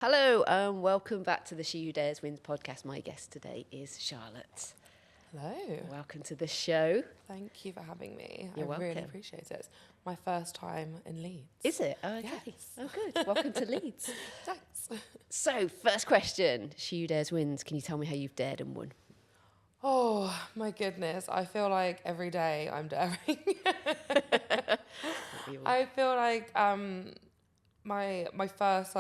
Hello, welcome back to the She Who Dares Wins podcast. My guest today is Charlotte. Hello. Welcome to the show. Thank you for having me. You're I really welcome. appreciate it. It's my first time in Leeds. Is it? Oh, okay. Yes. Oh, good. Welcome to Leeds. Thanks. So, first question. She Who Dares Wins. Can you tell me how you've dared and won? Oh, my goodness. I feel like every day I'm daring. I feel like my first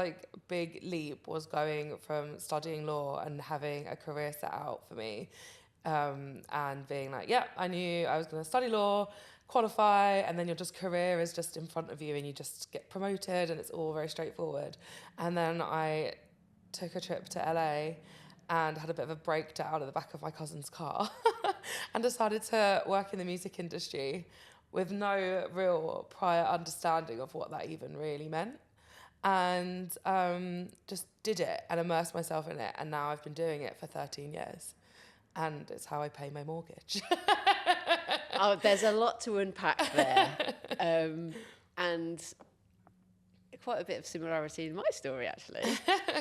big leap was going from studying law and having a career set out for me, and being like, yeah, I knew I was going to study law, qualify, and then your just career is just in front of you and you just get promoted and it's all very straightforward. And then I took a trip to LA and had a bit of a breakdown at the back of my cousin's car and decided to work in the music industry with no real prior understanding of what that even really meant. And just did it and immersed myself in it. And now I've been doing it for 13 years. And it's how I pay my mortgage. Oh, there's a lot to unpack there. And quite a bit of similarity in my story, actually,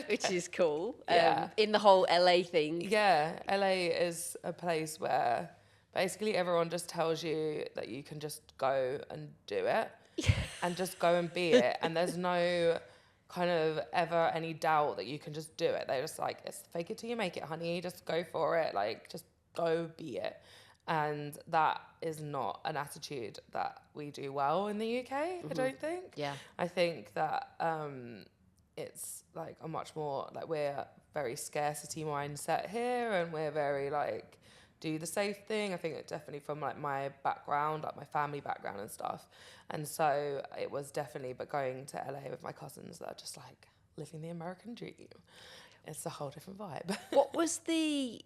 which is cool. Yeah. In the whole LA thing. Yeah, LA is a place where basically everyone just tells you that you can just go and do it and just go and be it. And there's no kind of ever any doubt that you can just do it. They're just like, it's fake it till you make it, honey. Just go for it. Like, just go be it. And that is not an attitude that we do well in the UK, I don't think. Yeah. I think that it's like a much more, like, we're very scarcity mindset here, and we're very like, do the safe thing. I think it definitely from like my background, like my family background and stuff. And so it was definitely, but going to LA with my cousins that are just like living the American dream. It's a whole different vibe. What was the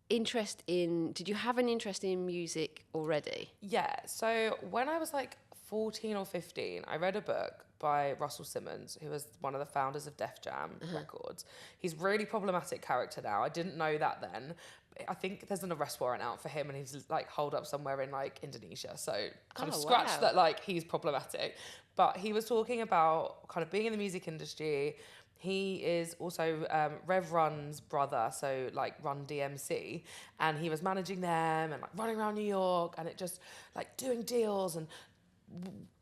interest in, did you have an interest in music already? Yeah, so when I was like 14 or 15, I read a book by Russell Simmons, who was one of the founders of Def Jam Records. He's a really problematic character now. I didn't know that then. I think there's an arrest warrant out for him and he's like holed up somewhere in like Indonesia. So kind of scratch wow. that, like, he's problematic. But he was talking about kind of being in the music industry. He is also Rev Run's brother, so like Run DMC, and he was managing them and like running around New York, and it just like doing deals and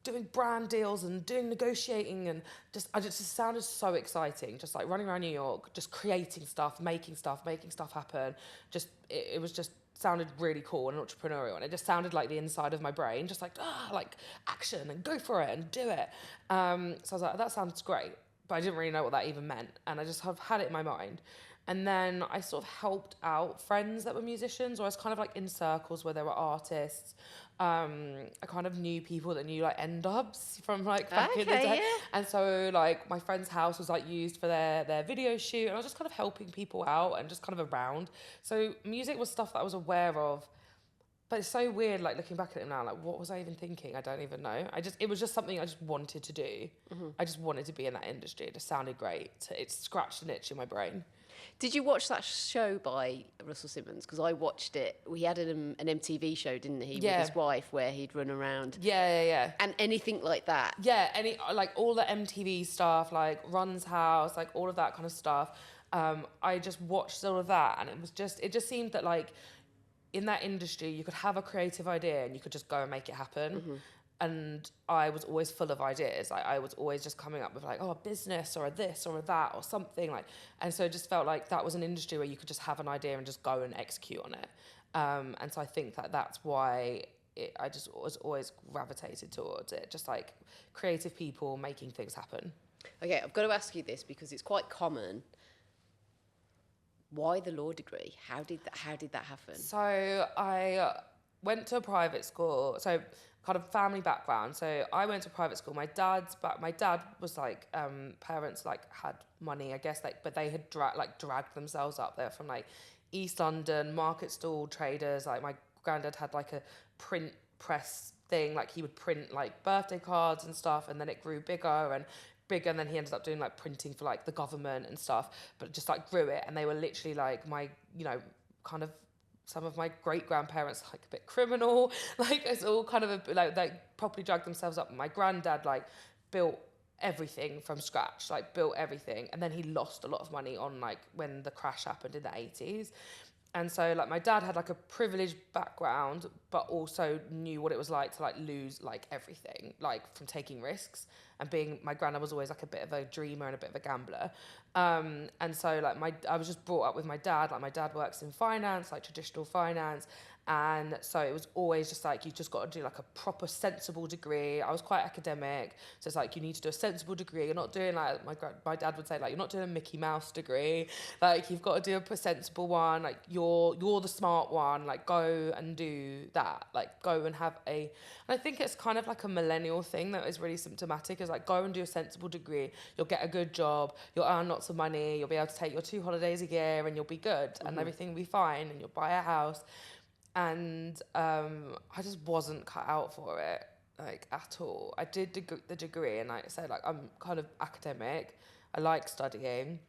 doing brand deals and doing negotiating, and just sounded so exciting, just like running around New York, just creating stuff, making stuff happen. Just it was just sounded really cool and entrepreneurial, and it just sounded like the inside of my brain, just like like action and go for it and do it. So I was like, that sounds great, but I didn't really know what that even meant, and I just have had it in my mind. And then I sort of helped out friends that were musicians, or I was kind of like in circles where there were artists. I kind of knew people that knew like N-Dubs from like back in the day. Yeah. And so like my friend's house was like used for their video shoot, and I was just kind of helping people out and just kind of around. So music was stuff that I was aware of. But it's so weird, like looking back at it now, like what was I even thinking? I don't even know. It was just something I just wanted to do. I just wanted to be in that industry. It just sounded great. It scratched an itch in my brain. Did you watch that show by Russell Simmons? Because I watched it. He had an MTV show, didn't he, Yeah. with his wife, where he'd run around. Yeah. And anything like that. Yeah, like all the MTV stuff, like Run's House, like all of that kind of stuff. I just watched all of that, and it just seemed that like in that industry you could have a creative idea and you could just go and make it happen. And I was always full of ideas. I was always just coming up with like, a business or a this or a that or something like. And so it just felt like that was an industry where you could just have an idea and just go and execute on it. And so I think that that's why I just was always gravitated towards it. Just like creative people making things happen. Okay, I've got to ask you this because it's quite common. Why the law degree? How did that happen? So I went to a private school. So kind of family background. So I went to private school. My dad was like, parents like had money, I guess, like, but they had dragged themselves up there from like East London, market stall traders. Like my granddad had like a print press thing, like he would print like birthday cards and stuff, and then it grew bigger and then he ended up doing like printing for like the government and stuff, but just like grew it. And they were literally like my, kind of some of my great-grandparents, like a bit criminal, like it's all kind of like properly dragged themselves up. My granddad like built everything from scratch, like built everything. And then he lost a lot of money on like when the crash happened in the 80s. And so like my dad had like a privileged background, but also knew what it was like to like lose like everything, like from taking risks. And being, my granddad was always like a bit of a dreamer and a bit of a gambler. And so like I was just brought up with my dad. Like my dad works in finance, like traditional finance. And so it was always just like, you just got to do like a proper sensible degree. I was quite academic. So it's like, you need to do a sensible degree. You're not doing like, my dad would say, like, you're not doing a Mickey Mouse degree. Like, you've got to do a sensible one. Like, you're the smart one. Like, go and do that. Like, go and have and I think it's kind of like a millennial thing that is really symptomatic, is like, go and do a sensible degree. You'll get a good job. You'll earn lots of money. You'll be able to take your 2 holidays a year and you'll be good and everything will be fine and you'll buy a house. And I just wasn't cut out for it, like, at all. I did the degree, and like I said, like, I'm kind of academic. I like studying.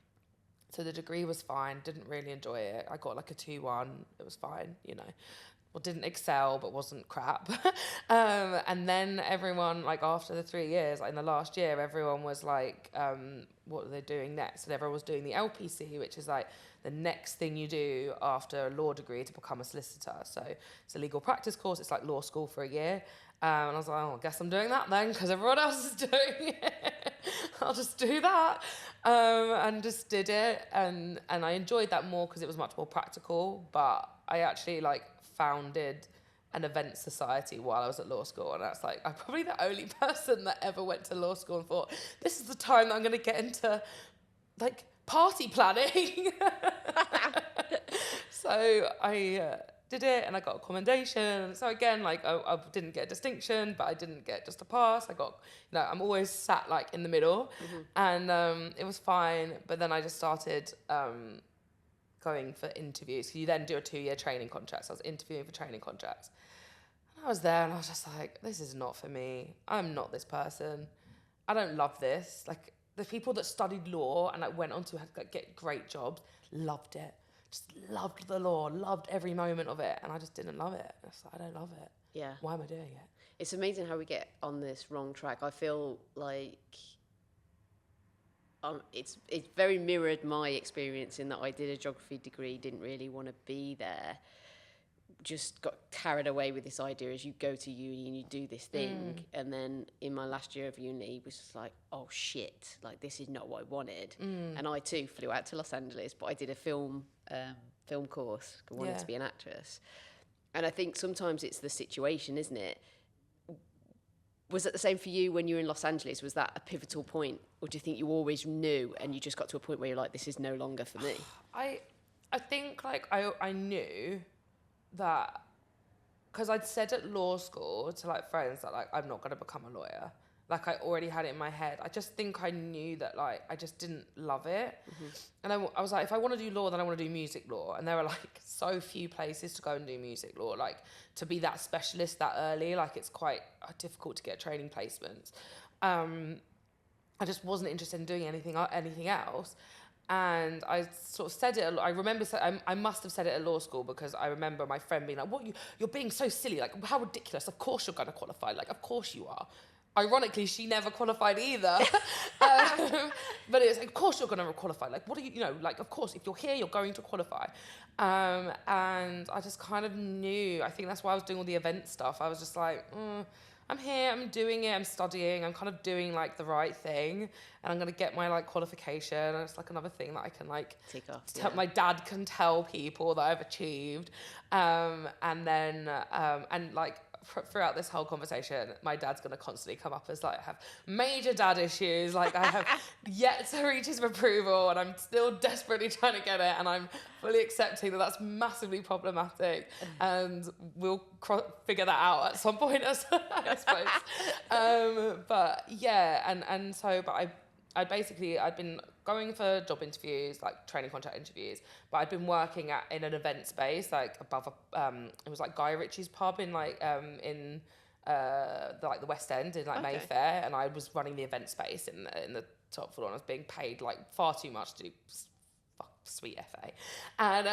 So the degree was fine. Didn't really enjoy it. I got like a 2-1. It was fine, you know. Well, didn't excel, but wasn't crap. And then everyone, like, after the 3 years, like in the last year, everyone was like, what are they doing next? And everyone was doing the LPC, which is like the next thing you do after a law degree to become a solicitor. So it's a legal practice course. It's like law school for a year. And I was like, oh, I guess I'm doing that then, because everyone else is doing it. I'll just do that. And just did it. And I enjoyed that more because it was much more practical. But I actually, like, founded an event society while I was at law school. And that's like, I'm probably the only person that ever went to law school and thought, this is the time that I'm going to get into, like, party planning. So I did it and I got a commendation. So again, like, I didn't get a distinction, but I didn't get just a pass. I got, you know, I'm always sat like in the middle. And it was fine. But then I just started going for interviews. You then do a 2-year training contract. So I was interviewing for training contracts. And I was there and I was just like, this is not for me. I'm not this person. I don't love this. Like, the people that studied law and like went on to get great jobs, loved it. Just loved the law, loved every moment of it. And I just didn't love it. I don't love it. Yeah. Why am I doing it? It's amazing how we get on this wrong track. I feel like it's very mirrored my experience in that I did a geography degree, didn't really want to be there. Just got carried away with this idea as you go to uni and you do this thing. And then in my last year of uni was just like, oh shit, like, this is not what I wanted. And I too flew out to Los Angeles, but I did a film course. I wanted to be an actress. And I think sometimes it's the situation, isn't it? Was it the same for you when you were in Los Angeles? Was that a pivotal point? Or do you think you always knew and you just got to a point where you're like, this is no longer for me? I think, like, I knew that, because I'd said at law school to, like, friends that, like, I'm not going to become a lawyer. Like, I already had it in my head. I just think I knew that, like, I just didn't love it. And I was like, if I want to do law, then I want to do music law. And there are, like, so few places to go and do music law. Like, to be that specialist that early, like, it's quite difficult to get training placements. I just wasn't interested in doing anything else. And I sort of said it. I remember. I must have said it at law school, because I remember my friend being like, "What, you're being so silly? Like, how ridiculous! Of course you're going to qualify. Like, of course you are." Ironically, she never qualified either. But it's like, of course you're going to qualify. Like, what are you? You know, like, of course, if you're here, you're going to qualify. And I just kind of knew. I think that's why I was doing all the event stuff. I was just like, I'm here, I'm doing it, I'm studying, I'm kind of doing, like, the right thing, and I'm going to get my, like, qualification, and it's, like, another thing that I can, like, tick off. My dad can tell people that I've achieved. And then, and, like, throughout this whole conversation, my dad's going to constantly come up as, like, I have major dad issues, like, I have yet to reach his approval, and I'm still desperately trying to get it, and I'm fully accepting that that's massively problematic, and we'll figure that out at some point, I suppose. But yeah, and so, but I'd been going for job interviews, like training contract interviews, but I'd been working in an event space, like above it was like Guy Ritchie's pub in like the West End in like Mayfair, and I was running the event space in the top floor, and I was being paid like far too much to do sweet FA, and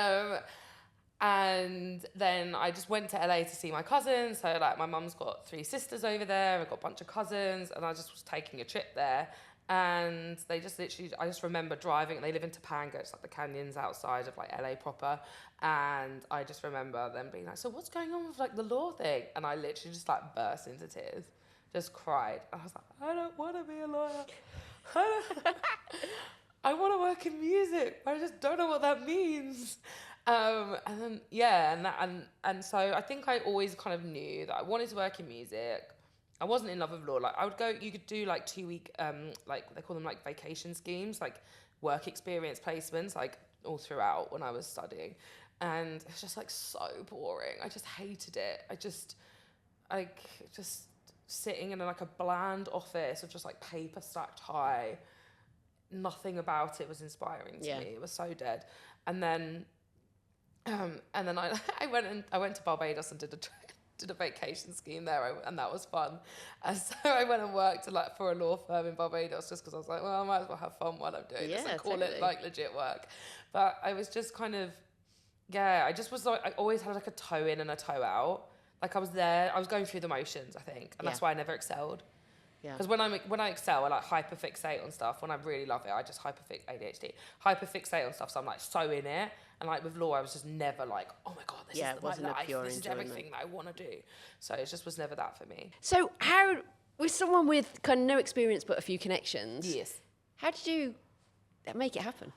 And then I just went to LA to see my cousins. So like my mum's got 3 sisters over there. I've got a bunch of cousins, and I just was taking a trip there. And they just literally, I just remember driving. They live in Topanga, it's like the canyons outside of like LA proper. And I just remember them being like, "So what's going on with like the law thing?" And I literally just like burst into tears, just cried. I was like, "I don't want to be a lawyer. I want to work in music. I just don't know what that means." And then and so I think I always kind of knew that I wanted to work in music. I wasn't in love with law. Like I would go, you could do like 2-week, like they call them like vacation schemes, like work experience placements, like all throughout when I was studying, and it's just like so boring. I just hated it. I just sitting in like a bland office with just like paper stacked high. Nothing about it was inspiring to me. It was so dead. And then I went to Barbados and did a vacation scheme there, and that was fun. And so I went and worked for a law firm in Barbados just because I was like, well, I might as well have fun while I'm doing this and call it like legit work. But I was just kind of, I just was like, I always had like a toe in and a toe out. Like I was there, I was going through the motions, I think, and that's why I never excelled. Because when I excel, I like hyperfixate on stuff. When I really love it, I just hyperfixate on stuff. So I'm like so in it. And like with law, I was just never like, oh my God, this is my life. This is everything that I want to do. So it just was never that for me. So how, with someone with kind of no experience but a few connections, how did you make it happen?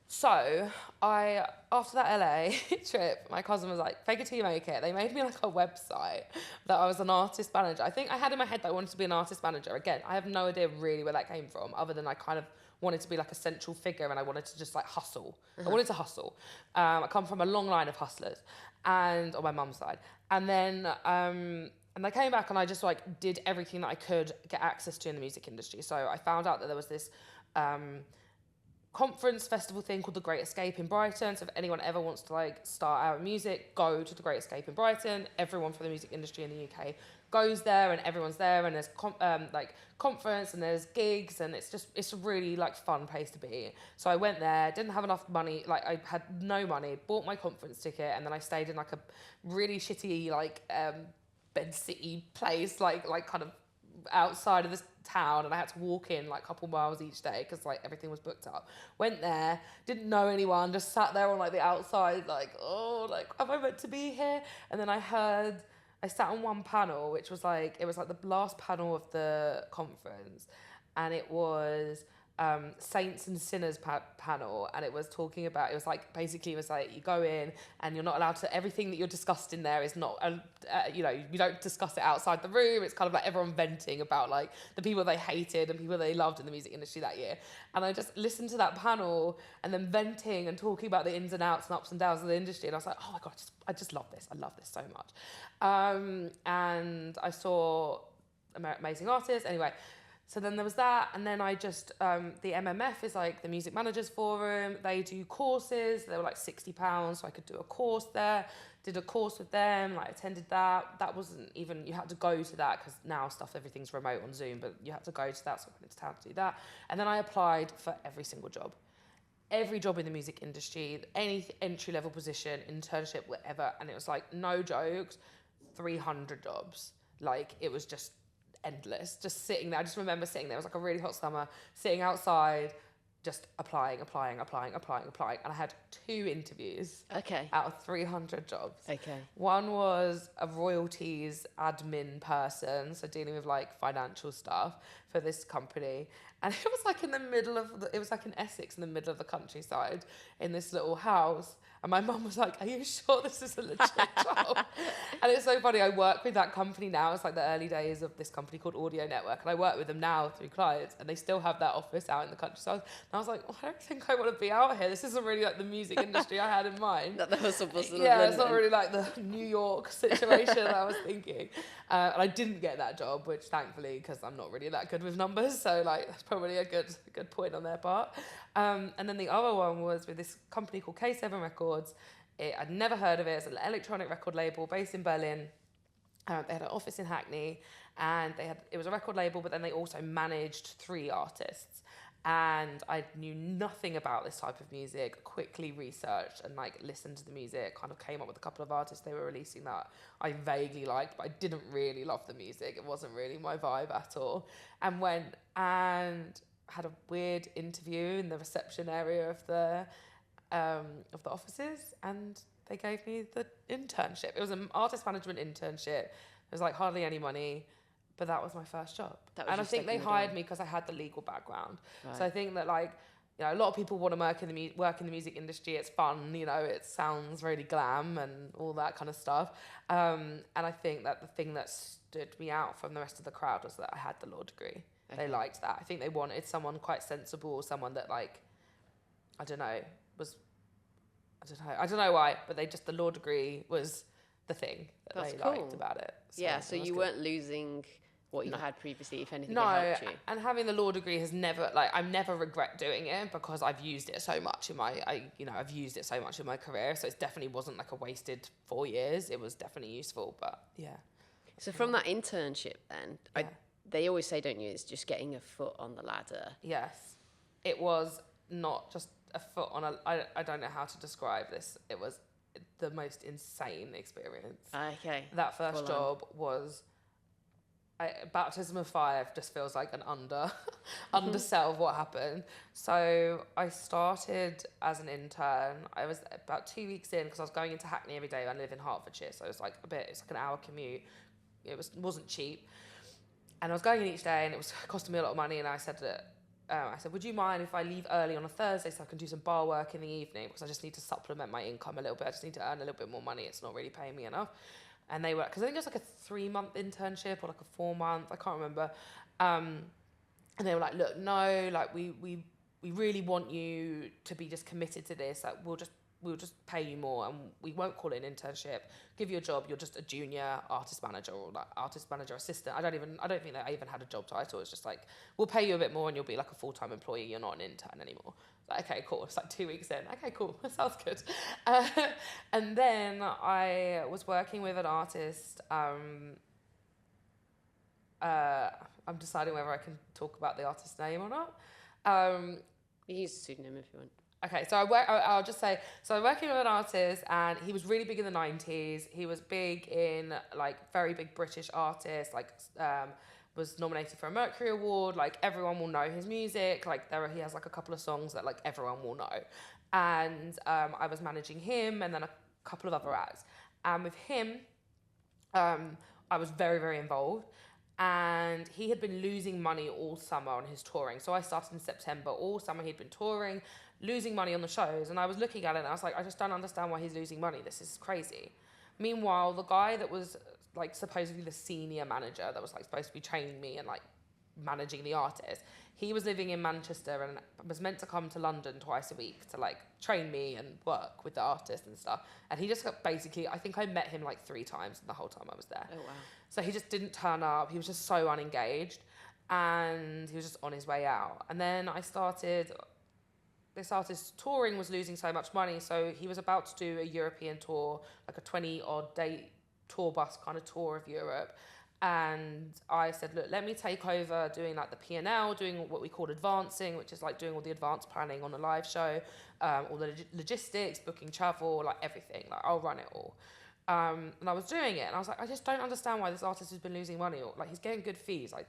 So after that LA trip, my cousin was like, fake it till you make it. They made me like a website that I was an artist manager. I think I had in my head that I wanted to be an artist manager. Again, I have no idea really where that came from, other than I kind of wanted to be like a central figure and I wanted to just like hustle. I wanted to hustle. I come from a long line of hustlers and on my mum's side. And then and I came back and I just like did everything that I could get access to in the music industry. So I found out that there was this conference festival thing called The Great Escape in Brighton. So if anyone ever wants to like start out in music, go to The Great Escape in Brighton. Everyone from the music industry in the UK goes there, and everyone's there, and there's like conference and there's gigs, and it's a really like fun place to be. So I went there, didn't have enough money, like I had no money, bought my conference ticket, and then I stayed in like a really shitty like bed city place, like kind of outside of this town, and I had to walk in like a couple miles each day because like everything was booked up. Went there, didn't know anyone, just sat there on like the outside, like, oh, like am I meant to be here? And then I sat on one panel, which was like, it was like the last panel of the conference, and it was Saints and Sinners panel, and it was talking about, it was like, basically it was like, you go in and you're not allowed to, everything that you're discussed in there is not, you don't discuss it outside the room. It's kind of like everyone venting about like the people they hated and people they loved in the music industry that year. And I just listened to that panel and then venting and talking about the ins and outs and ups and downs of the industry, and I was like, oh my God, I just love this. I love this so much. And I saw amazing artists. Anyway, so then there was that, and then I just, the MMF is like the Music Managers Forum. They do courses. They were like £60, so I could do a course there. Did a course with them, like attended that. That wasn't even, you had to go to that because now everything's remote on Zoom, but you had to go to that, so I went to town to do that. And then I applied for every single job. Every job in the music industry, any entry-level position, internship, whatever, and it was like, no jokes, 300 jobs. Like, it was just endless, just sitting there. I just remember sitting there. It was like a really hot summer, sitting outside, just applying. And I had 2 interviews out of 300 jobs. One was a royalties admin person, so dealing with like financial stuff for this company. And it was like in the middle of, it was like in Essex, in the middle of the countryside, in this little house. And my mum was like, are you sure this is a legit job? And it's so funny, I work with that company now. It's like the early days of this company called Audio Network. And I work with them now through clients, and they still have that office out in the countryside. And I was like, I don't think I want to be out here. This isn't really like the music industry I had in mind. That was supposed to it's not really like the New York situation I was thinking. And I didn't get that job, which thankfully, because I'm not really that good with numbers. So like, that's probably a good point on their part. And then the other one was with this company called K7 Records. I'd never heard of it. It's an electronic record label based in Berlin. They had an office in Hackney, and it was a record label, but then they also managed 3 artists. and I knew nothing about this type of music. Quickly researched and like listened to the music, kind of came up with a couple of artists they were releasing that I vaguely liked, but I didn't really love the music. It wasn't really my vibe at all. And went and had a weird interview in the reception area of the offices, and they gave me the internship. It was an artist management internship. There was like hardly any money, but that was my first job. That was And I your think they stepping hired stone. me because I had the legal background. Right. So I think that like, you know, a lot of people want to work in the music industry. It's fun, you know, it sounds really glam and all that kind of stuff. And I think that the thing that stood me out from the rest of the crowd was that I had the law degree. Okay. They liked that. I think they wanted someone quite sensible, someone that like, I don't know why, but the law degree was the thing that That's they cool. liked about it. Yeah, so it was you good. weren't losing what you No. had previously. If anything, No, it helped you. and having the law degree has never, like, I never regret doing it because I've used it so much I've used it so much in my career. So it definitely wasn't like a wasted 4 years. It was definitely useful, but yeah. So from that internship then, Yeah. they always say, don't you, it's just getting a foot on the ladder. Yes, it was not just a foot on a, I don't know how to describe this. It was the most insane experience. Okay. That first Full on. job was, baptism of fire just feels like an undersell of what happened. So I started as an intern. I was about 2 weeks in because I was going into Hackney every day. I live in Hertfordshire, so it's like an hour commute. It wasn't cheap, and I was going in each day, and it was costing me a lot of money. And I said that. Would you mind if I leave early on a Thursday so I can do some bar work in the evening, because I just need to supplement my income a little bit. I just need to earn a little bit more money. It's not really paying me enough. And they were, because I think it was like a 3-month internship or like a 4-month, I can't remember. And they were like, look, no, like we really want you to be just committed to this. Like we'll just pay you more, and we won't call it an internship. Give you a job. You're just a junior artist manager or like artist manager assistant. I don't think that I even had a job title. It's just like, we'll pay you a bit more and you'll be like a full-time employee. You're not an intern anymore. Like, okay, cool. It's like 2 weeks in. Okay, cool. That sounds good. And then I was working with an artist. I'm deciding whether I can talk about the artist's name or not. You use a pseudonym if you want. Okay, so I'll just say, so I'm working with an artist, and he was really big in the 90s. He was big in, like, very big British artist, like, was nominated for a Mercury Award. Like, everyone will know his music. Like, he has, like, a couple of songs that, like, everyone will know. And I was managing him and then a couple of other acts. And with him, I was very, very involved. And he had been losing money all summer on his touring. So I started in September. All summer he'd been touring, losing money on the shows. And I was looking at it and I was like, I just don't understand why he's losing money. This is crazy. Meanwhile, the guy that was like supposedly the senior manager that was like supposed to be training me and like managing the artist, he was living in Manchester and was meant to come to London twice a week to like train me and work with the artist and stuff. And he just got basically, I think I met him like 3 times in the whole time I was there. Oh, wow. So he just didn't turn up. He was just so unengaged, and he was just on his way out. And then this artist touring was losing so much money. So he was about to do a European tour, like a 20-odd day tour bus kind of tour of Europe. And I said, look, let me take over doing like the P&L, doing what we call advancing, which is like doing all the advanced planning on a live show, all the logistics, booking travel, like everything. Like I'll run it all. And I was doing it, and I was like, I just don't understand why this artist has been losing money. Or like he's getting good fees. Like,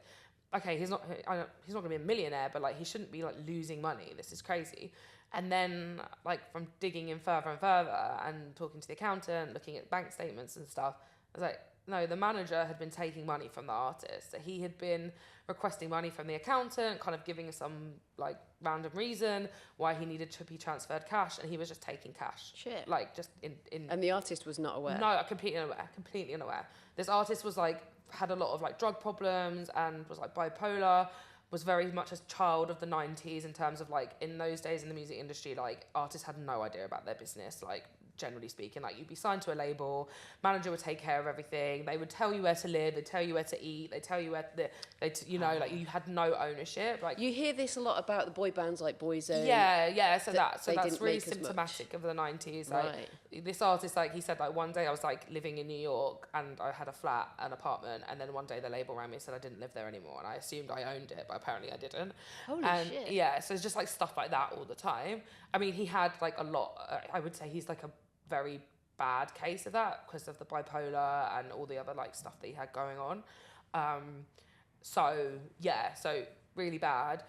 okay, he's not going to be a millionaire, but like he shouldn't be like losing money. This is crazy. And then like from digging in further and further and talking to the accountant, looking at bank statements and stuff, I was like, no, the manager had been taking money from the artist. So he had been requesting money from the accountant, kind of giving some like random reason why he needed to be transferred cash, and he was just taking cash. Shit. Like just in And the artist was not aware. No, completely unaware. This artist was like, had a lot of like drug problems and was like bipolar, was very much a child of the 90s in terms of like, in those days in the music industry, like artists had no idea about their business. Like generally speaking. Like, you'd be signed to a label, manager would take care of everything. They would tell you where to live, they tell you where to eat, they tell you where like, you had no ownership. Like, you hear this a lot about the boy bands like Boyzone. yeah. So that's they really didn't make as symptomatic of the 90s. Like, Right. this artist, like, he said, like, one day I was like living in New York and I had a flat, an apartment, and then one day the label rang me and said I didn't live there anymore, and I assumed I owned it, but apparently I didn't. Holy shit. Yeah, so it's just like stuff like that all the time. I mean, he had like a lot. I would say he's like a very bad case of that because of the bipolar and all the other like stuff that he had going on. So really bad.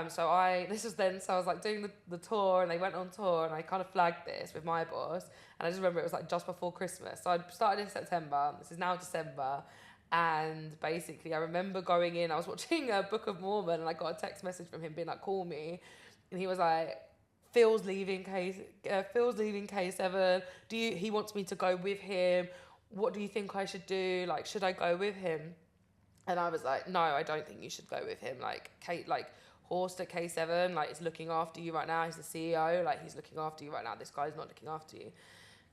So I was like doing the tour, and they went on tour, and I kind of flagged this with my boss, and I just remember it was like just before Christmas. So I started in September, this is now December, and basically I remember going in, I was watching a Book of Mormon, and I got a text message from him being like, call me, and he was like, Phil's leaving K7, he wants me to go with him, what do you think I should do, like, should I go with him? And I was like, no, I don't think you should go with him. Horst at K7, like, is looking after you right now. He's the CEO, like, he's looking after you right now. This guy's not looking after you.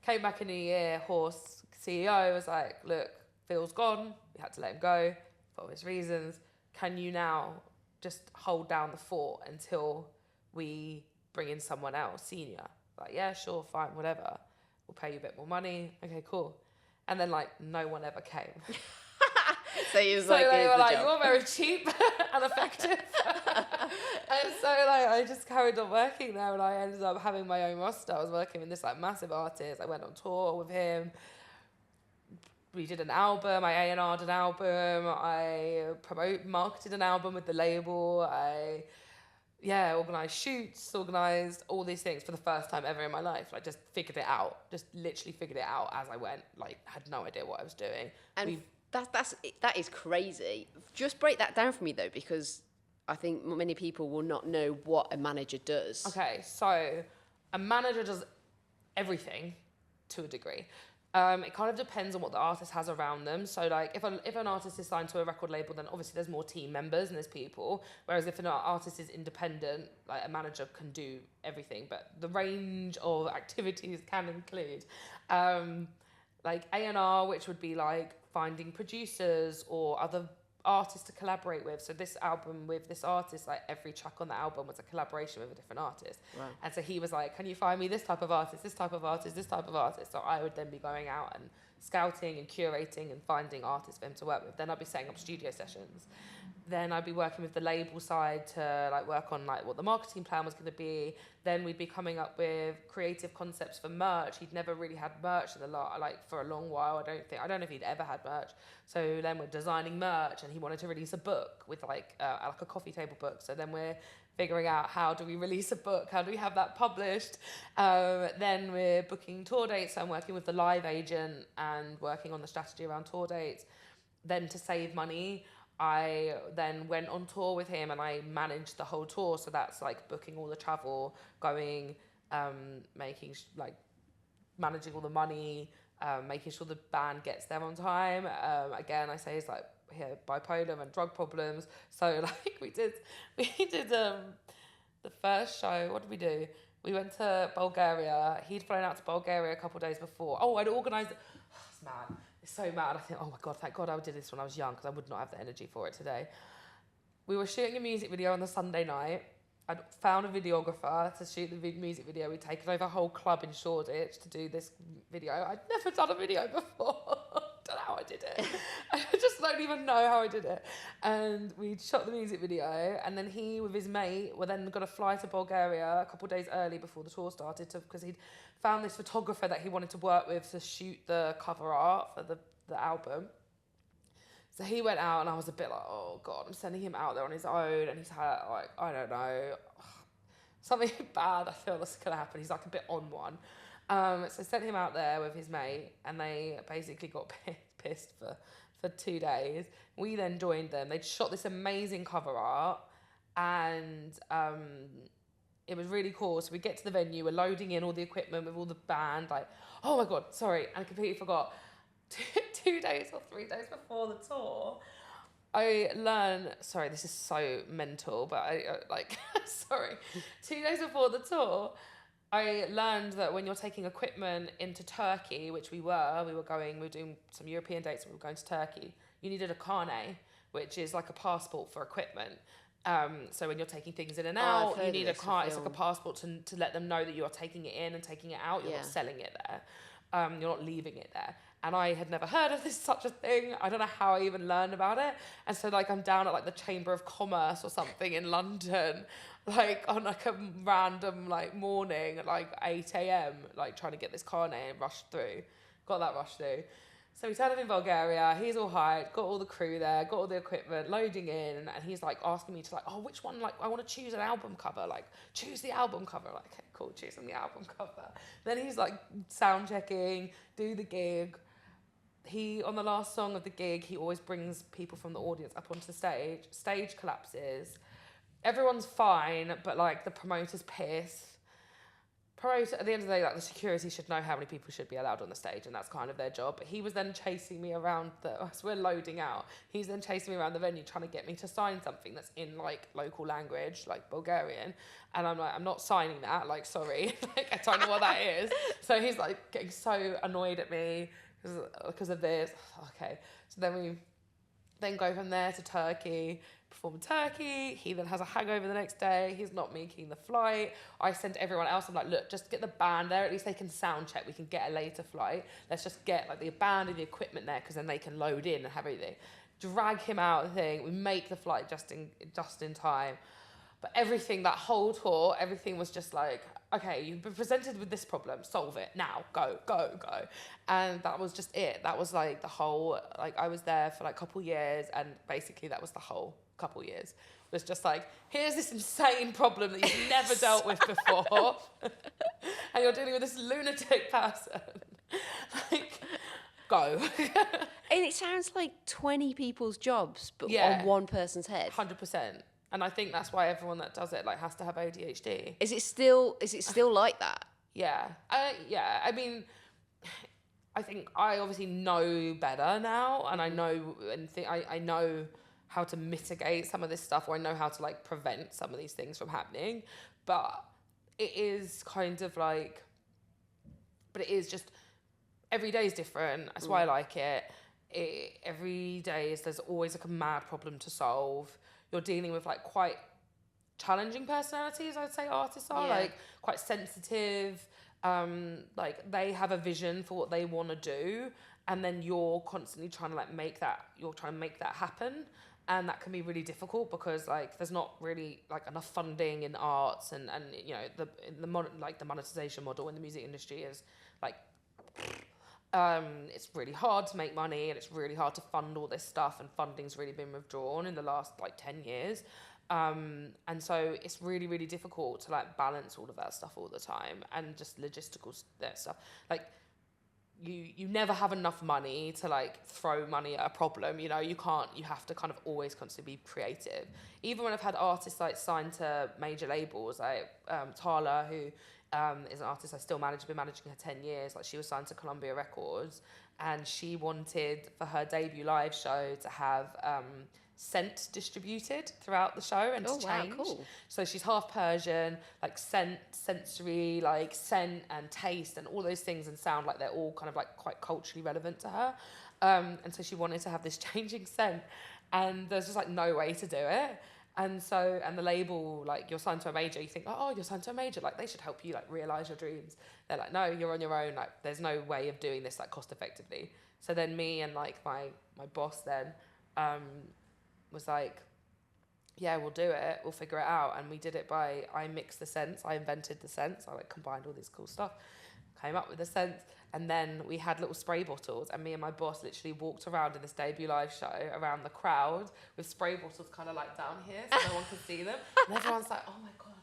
Came back in a year, Horst, CEO, was like, look, Phil's gone. We had to let him go for obvious reasons. Can you now just hold down the fort until we bring in someone else, senior? Like, yeah, sure, fine, whatever. We'll pay you a bit more money. Okay, cool. And then, like, no one ever came. So he was so like, they were like, job. you're very cheap and effective. And so, like, I just carried on working there, and I ended up having my own roster. I was working with this like massive artist. I went on tour with him. We did an album. I A&R'd an album. I marketed an album with the label. I organised shoots, organised all these things for the first time ever in my life. Like, just figured it out. Just literally figured it out as I went. Like, had no idea what I was doing. And that is crazy. Just break that down for me though, because I think many people will not know what a manager does. Okay, so a manager does everything to a degree. It kind of depends on what the artist has around them. So, like, if an artist is signed to a record label, then obviously there's more team members and there's people. Whereas if an artist is independent, like, a manager can do everything. But the range of activities can include, like, A&R, which would be like finding producers or other artists to collaborate with. So this album with this artist, like, every track on the album was a collaboration with a different artist. Wow. And so he was like, can you find me this type of artist, this type of artist, this type of artist? So I would then be going out and scouting and curating and finding artists for him to work with. Then I'd be setting up studio sessions. Then I'd be working with the label side to, like, work on, like, what the marketing plan was going to be. Then we'd be coming up with creative concepts for merch. He'd never really had merch for a long while. I don't know if he'd ever had merch. So then we're designing merch, and he wanted to release a book with like a coffee table book. So then we're figuring out, how do we release a book? How do we have that published? Then we're booking tour dates. So I'm working with the live agent and working on the strategy around tour dates. Then, to save money, I then went on tour with him, and I managed the whole tour. So that's like booking all the travel, going, managing all the money, making sure the band gets there on time. Again, I say it's like, bipolar and drug problems. So, like, we did the first show. What did we do? We went to Bulgaria. He'd flown out to Bulgaria a couple of days before. Oh, I'd organised. It's mad. It's so mad. I think, oh my God, thank God I did this when I was young, because I would not have the energy for it today. We were shooting a music video on the Sunday night. I'd found a videographer to shoot the music video. We'd taken over a whole club in Shoreditch to do this video. I'd never done a video before. Don't know how I did it. I just don't even know how I did it. And we shot the music video, and then he, with his mate, were then going to fly to Bulgaria a couple of days early before the tour started, because he'd found this photographer that he wanted to work with to shoot the cover art for the album. So he went out, and I was a bit like, oh God, I'm sending him out there on his own, and he's had, like, I don't know, something bad I feel that's going to happen. He's like a bit on one. So I sent him out there with his mate, and they basically got pissed for 2 days. We then joined them. They'd shot this amazing cover art, and it was really cool. So we get to the venue, we're loading in all the equipment with all the band, like, oh my God, sorry, and I completely forgot. 2 days or 3 days before the tour, I learned, sorry, this is so mental, but sorry. 2 days before the tour, I learned that when you're taking equipment into Turkey, which we were doing some European dates, and we were going to Turkey, you needed a carnet, which is like a passport for equipment. So when you're taking things in and out, you need it's like a passport to let them know that you're taking it in and taking it out. You're not selling it there. You're not leaving it there. And I had never heard of such a thing. I don't know how I even learned about it. And so like I'm down at like the Chamber of Commerce or something in London, like on like a random like morning at like 8 a.m, like trying to get this carnet and rushed through. Got that rushed through. So we turned up in Bulgaria, he's all hyped, got all the crew there, got all the equipment, loading in, and he's like asking me to like, oh, which one, like, I want to choose an album cover, like, choose the album cover. Like, okay, cool, choosing the album cover. Then he's like sound checking, do the gig. On the last song of the gig, he always brings people from the audience up onto the stage collapses. Everyone's fine, but like the promoter's pissed. At the end of the day, like the security should know how many people should be allowed on the stage, and that's kind of their job. But he was then chasing me around so we're loading out. He's then chasing me around the venue trying to get me to sign something that's in like local language, like Bulgarian. And I'm like, I'm not signing that, like, sorry. Like, I don't know what that is. So he's like getting so annoyed at me because of this. Okay. So then we go from there to Turkey, perform in Turkey. He then has a hangover the next day. He's not making the flight. I send everyone else. I'm like, look, just get the band there. At least they can sound check. We can get a later flight. Let's just get like the band and the equipment there, because then they can load in and have everything. Drag him out of the thing. We make the flight just in time. But everything, that whole tour, everything was just like, okay, you've been presented with this problem, solve it now, go. And that was just it. That was like the whole, like I was there for like a couple years, and basically that was the whole couple years. It was just like, here's this insane problem that you've never dealt with before. And you're dealing with this lunatic person. Like, go. And it sounds like 20 people's jobs, but on one person's head. 100%. And I think that's why everyone that does it like has to have ADHD. Is it still like that? Yeah. Yeah. I mean, I think I obviously know better now, and I know I know how to mitigate some of this stuff, or I know how to like prevent some of these things from happening. But it is kind of like, but it is just every day is different. That's why I like it. Every day there's always like a mad problem to solve. You're dealing with like quite challenging personalities, I'd say artists are, like quite sensitive. Like they have a vision for what they want to do, and then you're constantly trying to like make that happen. And that can be really difficult, because like there's not really like enough funding in the arts, and you know the monetization model in the music industry is like it's really hard to make money, and it's really hard to fund all this stuff, and funding's really been withdrawn in the last like 10 years. And so it's really, really difficult to like balance all of that stuff all the time, and just logistical stuff. Like you never have enough money to like throw money at a problem, you know, you have to kind of always constantly be creative. Even when I've had artists like signed to major labels, like Tala, who is an artist I still manage, been managing her 10 years. Like she was signed to Columbia Records, and she wanted for her debut live show to have scent distributed throughout the show and to change. Wow, cool. So she's half Persian, like sensory, like scent and taste and all those things, and sound like they're all kind of like quite culturally relevant to her. And so she wanted to have this changing scent, and there's just like no way to do it. And the label, like, you're signed to a major, you think, oh, you're signed to a major, like, they should help you, like, realise your dreams. They're like, no, you're on your own, like, there's no way of doing this, like, cost effectively. So then me and, like, my boss then was like, yeah, we'll do it, we'll figure it out. And we did it by, I mixed the scents, I invented the scents, I, like, combined all this cool stuff, came up with the scents. And then we had little spray bottles, and me and my boss literally walked around in this debut live show around the crowd with spray bottles kind of like down here so no one could see them. And everyone's like, oh my God,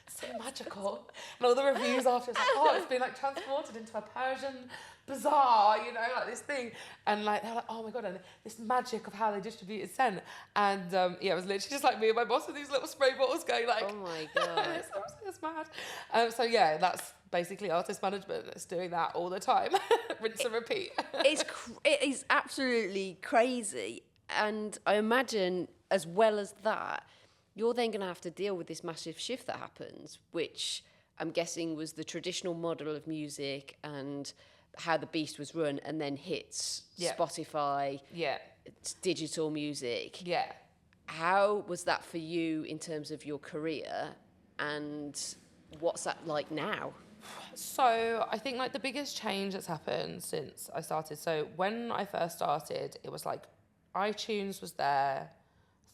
so magical. And all the reviews after, it's like, oh, it's been like transported into a Persian bazaar, you know, like this thing. And like, they're like, oh my God, and this magic of how they distributed scent. And yeah, it was literally just like me and my boss with these little spray bottles going like, oh my God. it's mad. So yeah, that's basically artist management. It's doing that all the time. Rinse and repeat. It is absolutely crazy. And I imagine, as well as that, you're then going to have to deal with this massive shift that happens, which I'm guessing, was the traditional model of music and how the beast was run, and then hits Yeah. Spotify, Yeah. digital music. Yeah. How was that for you in terms of your career, and what's that like now? So I think like the biggest change that's happened since I started. So when I first started, it was like iTunes was there.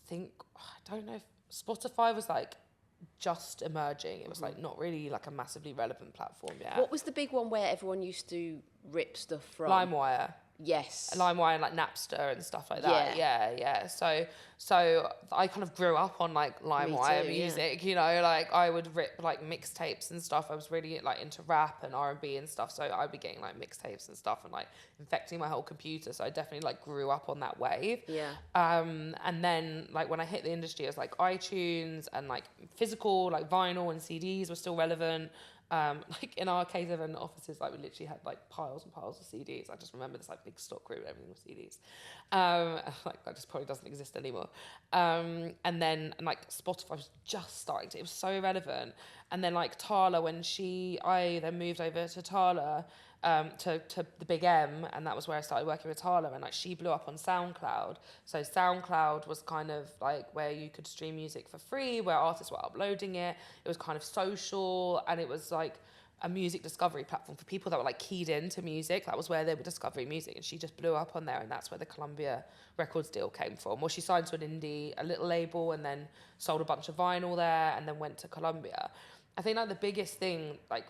I think I don't know if Spotify was like just emerging. It was like not really like a massively relevant platform yet. What was the big one where everyone used to rip stuff from? LimeWire. Yes. LimeWire and like Napster and stuff like that. Yeah. So I kind of grew up on like LimeWire too, music, you know, like I would rip like mixtapes and stuff. I was really like into rap and R&B and stuff. So I'd be getting like mixtapes and stuff and like infecting my whole computer. So I definitely like grew up on that wave. Yeah. And then like when I hit the industry, it was like iTunes and like physical, like vinyl and CDs were still relevant. Like in our K7 offices, like we literally had like piles and piles of CDs. I just remember this like big stock room and everything with CDs. Like that just probably doesn't exist anymore. And then like Spotify was just starting to, it was so relevant. And then like Tala, I then moved over to Tala, to the Big M, and that was where I started working with Tala, and like she blew up on SoundCloud. So SoundCloud was kind of like where you could stream music for free, where artists were uploading it. It was kind of social, and it was like a music discovery platform for people that were like keyed into music. That was where they were discovering music, and she just blew up on there, and that's where the Columbia Records deal came from. Well, she signed to a little label, and then sold a bunch of vinyl there, and then went to Columbia. I think like the biggest thing, like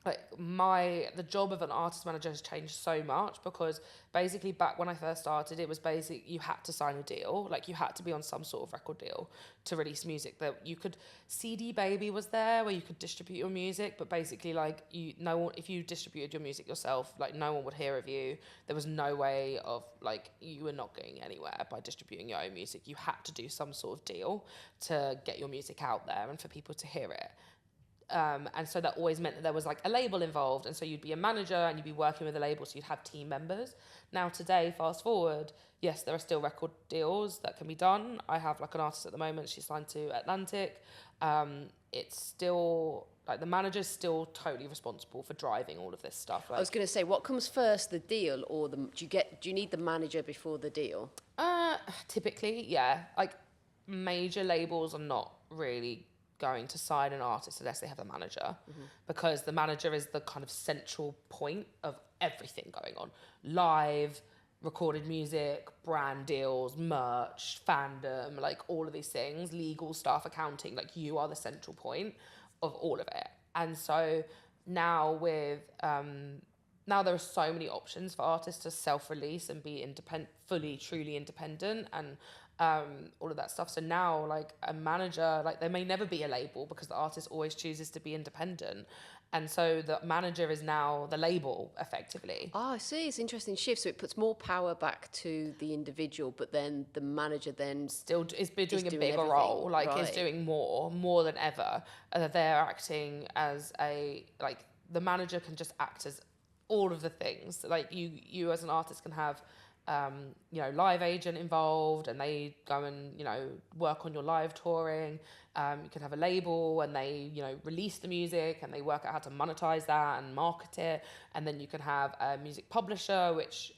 the job of an artist manager has changed so much, because basically back when I first started, it was basically you had to sign a deal, like you had to be on some sort of record deal to release music. That you could, CD Baby was there where you could distribute your music, but basically like if you distributed your music yourself, like no one would hear of you. There was no way of like, you were not going anywhere by distributing your own music. You had to do some sort of deal to get your music out there and for people to hear it. And so that always meant that there was like a label involved, and so you'd be a manager and you'd be working with a label, so you'd have team members. Now today, fast forward, yes, there are still record deals that can be done. I have like an artist at the moment, she's signed to Atlantic. It's still like the manager's still totally responsible for driving all of this stuff. Like, I was going to say, what comes first, the deal or do you need the manager before the deal? Typically, yeah. Like major labels are not really going to sign an artist unless they have a manager, because the manager is the kind of central point of everything going on. Live, recorded music, brand deals, merch, fandom, like all of these things, legal stuff, accounting, like you are the central point of all of it. And so now now there are so many options for artists to self-release and be independent, fully, truly independent, and all of that stuff. So now, like a manager, like there may never be a label because the artist always chooses to be independent. And so the manager is now the label, effectively. Oh, I see. It's an interesting shift. So it puts more power back to the individual, but then the manager then Still is doing a doing bigger everything, role, like is right. doing more than ever. They're acting as like the manager can just act as all of the things. Like you as an artist can have live agent involved, and they go and work on your live touring. You can have a label, and they release the music, and they work out how to monetize that and market it. And then you can have a music publisher, which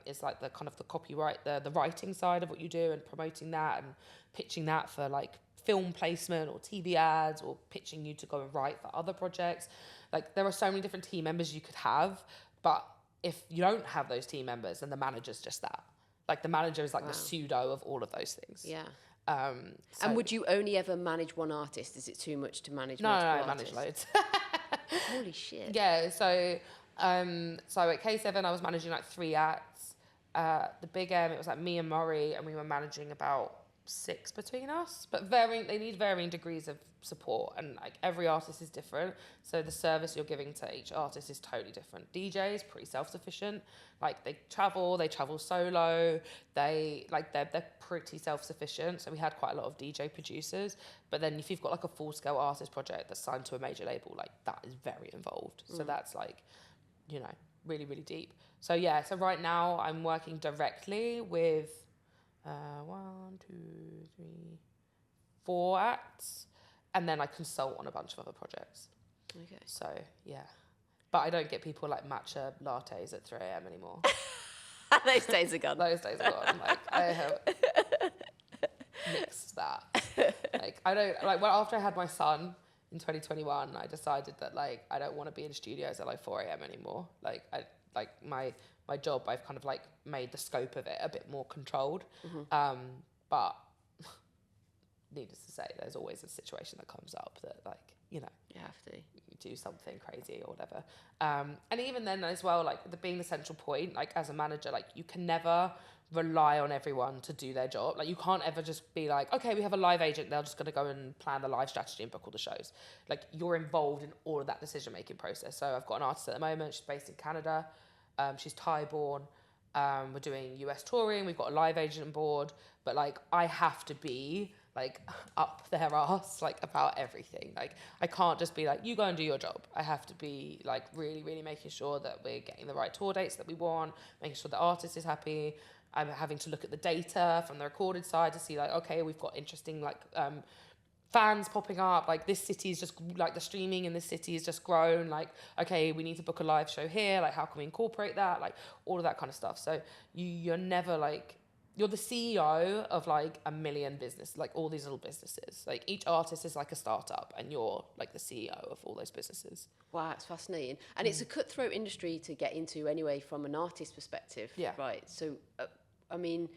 is like the kind of the copyright, the writing side of what you do, and promoting that and pitching that for like film placement or TV ads, or pitching you to go and write for other projects. Like there are so many different team members you could have, but if you don't have those team members, then the manager's just that. Like the manager is like the pseudo of all of those things. Yeah. So And would you only ever manage one artist? Is it too much to manage no, multiple I manage artists? loads. Holy shit. Yeah, so at K7 I was managing like 3 acts. The Big M, it was like me and Murray, and we were managing about 6 between us, but they need varying degrees of support, and like every artist is different, so the service you're giving to each artist is totally different. DJ is pretty self-sufficient, like they travel solo, they're pretty self-sufficient. So we had quite a lot of DJ producers, but then if you've got like a full-scale artist project that's signed to a major label, like that is very involved. So that's like really, really deep. So yeah, so right now I'm working directly with 1, 2, 3, 4 acts, and then I consult on a bunch of other projects. Okay. So yeah, but I don't get people like matcha lattes at 3 a.m. anymore. Those days are gone. Those days are gone. Like I have nixed that. Like I don't like well after I had my son in 2021, I decided that like I don't want to be in studios at like 4 a.m. anymore. Like I like my job, I've kind of like made the scope of it a bit more controlled. But needless to say, there's always a situation that comes up that like, you know, You have to. you do something crazy or whatever. And even then as well, like being the central point, like as a manager, like you can never rely on everyone to do their job. Like you can't ever just be like, okay, we have a live agent, they're just gonna go and plan the live strategy and book all the shows. Like you're involved in all of that decision making process. So I've got an artist at the moment, she's based in Canada, she's Thai born. We're doing US touring, we've got a live agent on board, but like I have to be like up their ass like about everything. Like I can't just be like, you go and do your job. I have to be like really, really making sure that we're getting the right tour dates that we want, making sure the artist is happy. I'm having to look at the data from the recorded side to see like, okay, we've got interesting like fans popping up, like this city is just like the streaming in this city has just grown, like okay, we need to book a live show here, like how can we incorporate that, like all of that kind of stuff. So you're never like, you're the CEO of like a million business, like all these little businesses, like each artist is like a startup and you're like the CEO of all those businesses. Wow, it's fascinating. And it's a cutthroat industry to get into anyway from an artist perspective. Yeah. Right. So, I mean,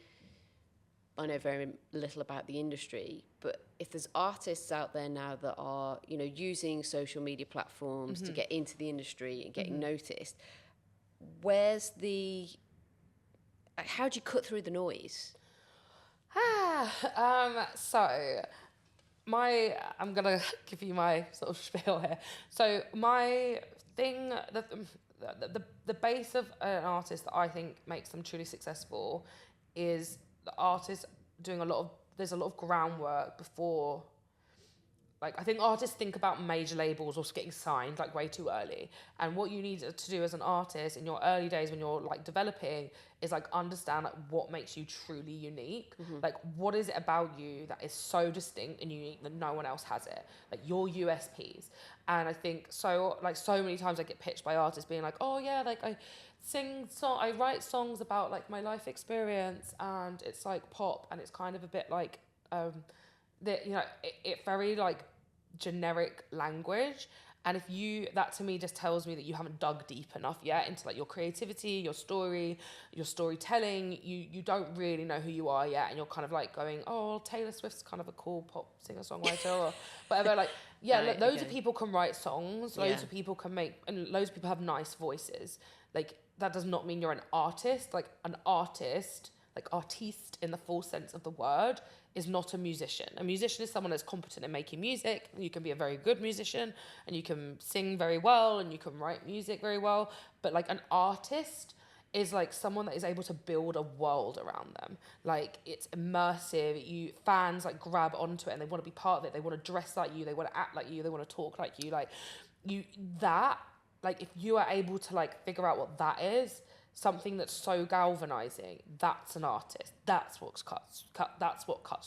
I know very little about the industry, but if there's artists out there now that are, you know, using social media platforms to get into the industry and getting noticed, where's the, how do you cut through the noise? So I'm gonna give you my sort of spiel here. So my thing, the base of an artist that I think makes them truly successful is the artist doing there's a lot of groundwork before. Like I think artists think about major labels or getting signed like way too early. And what you need to do as an artist in your early days when you're like developing is like understand like what makes you truly unique. Like what is it about you that is so distinct and unique that no one else has it? Like your USPs. And I think so many times I get pitched by artists being like, oh yeah, like I write songs about like my life experience and it's like pop and it's kind of a bit like that, you know, it very like generic language. And that to me just tells me that you haven't dug deep enough yet into like your creativity, your story, your storytelling. You don't really know who you are yet, and you're kind of like going, oh, well, Taylor Swift's kind of a cool pop singer-songwriter or whatever. Like, yeah, Right, loads okay. of people can write songs, loads of people can make, and loads of people have nice voices. Like that does not mean you're an artist. Like an artist, like artiste in the full sense of the word, is not a musician. A musician is someone that's competent in making music. You can be a very good musician and you can sing very well and you can write music very well. But like an artist is like someone that is able to build a world around them. Like it's immersive. Fans like grab onto it and they want to be part of it. They want to dress like you. They want to act like you. They want to talk like you. Like if you are able to like figure out what that is, something that's so galvanizing, that's an artist. That's what cuts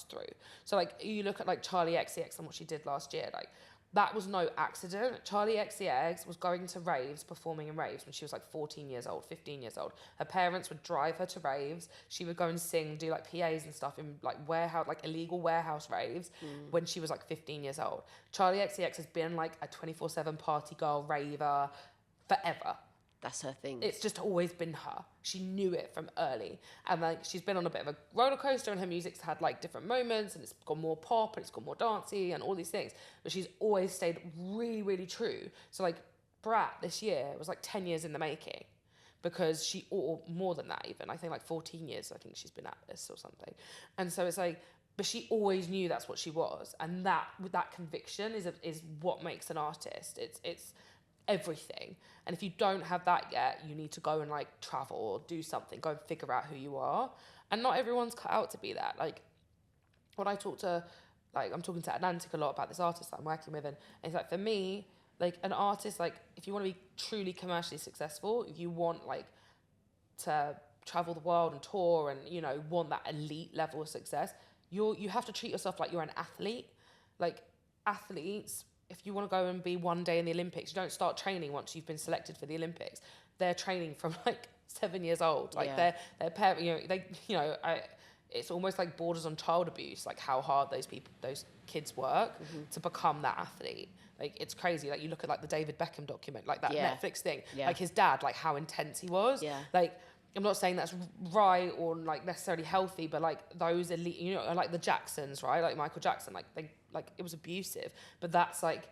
through. So like you look at like Charlie XCX and what she did last year, like that was no accident. Charlie XCX was going to raves, performing in raves when she was like 14 years old, 15 years old. Her parents would drive her to raves. She would go and sing, do like PAs and stuff in like illegal warehouse raves when she was like 15 years old. Charlie XCX has been like a 24/7 party girl, raver, forever. That's her thing. It's just always been her. She knew it from early. And like she's been on a bit of a roller coaster and her music's had like different moments and it's gone more pop and it's gone more dancey and all these things. But she's always stayed really, really true. So like Brat this year was like 10 years in the making because or more than that even. I think like 14 years I think she's been at this or something. And so it's like, but she always knew that's what she was. And that conviction is what makes an artist. It's everything. And if you don't have that yet, you need to go and like travel or do something, go and figure out who you are. And not everyone's cut out to be that. Like when I'm talking to Atlantic a lot about this artist that I'm working with, and it's like for me, like an artist, like if you want to be truly commercially successful, if you want like to travel the world and tour and, you know, want that elite level of success, you have to treat yourself like you're an athlete. Like athletes if you want to go and be one day in the Olympics, you don't start training once you've been selected for the Olympics. They're training from like 7 years old. Like their parents, it's almost like borders on child abuse, like how hard those kids work to become that athlete. Like, it's crazy. Like, you look at like the David Beckham document, like that Netflix thing, like his dad, like how intense he was. Like, I'm not saying that's right or like necessarily healthy, but like those elite, like the Jacksons, right? Like Michael Jackson, like it was abusive, but that's like,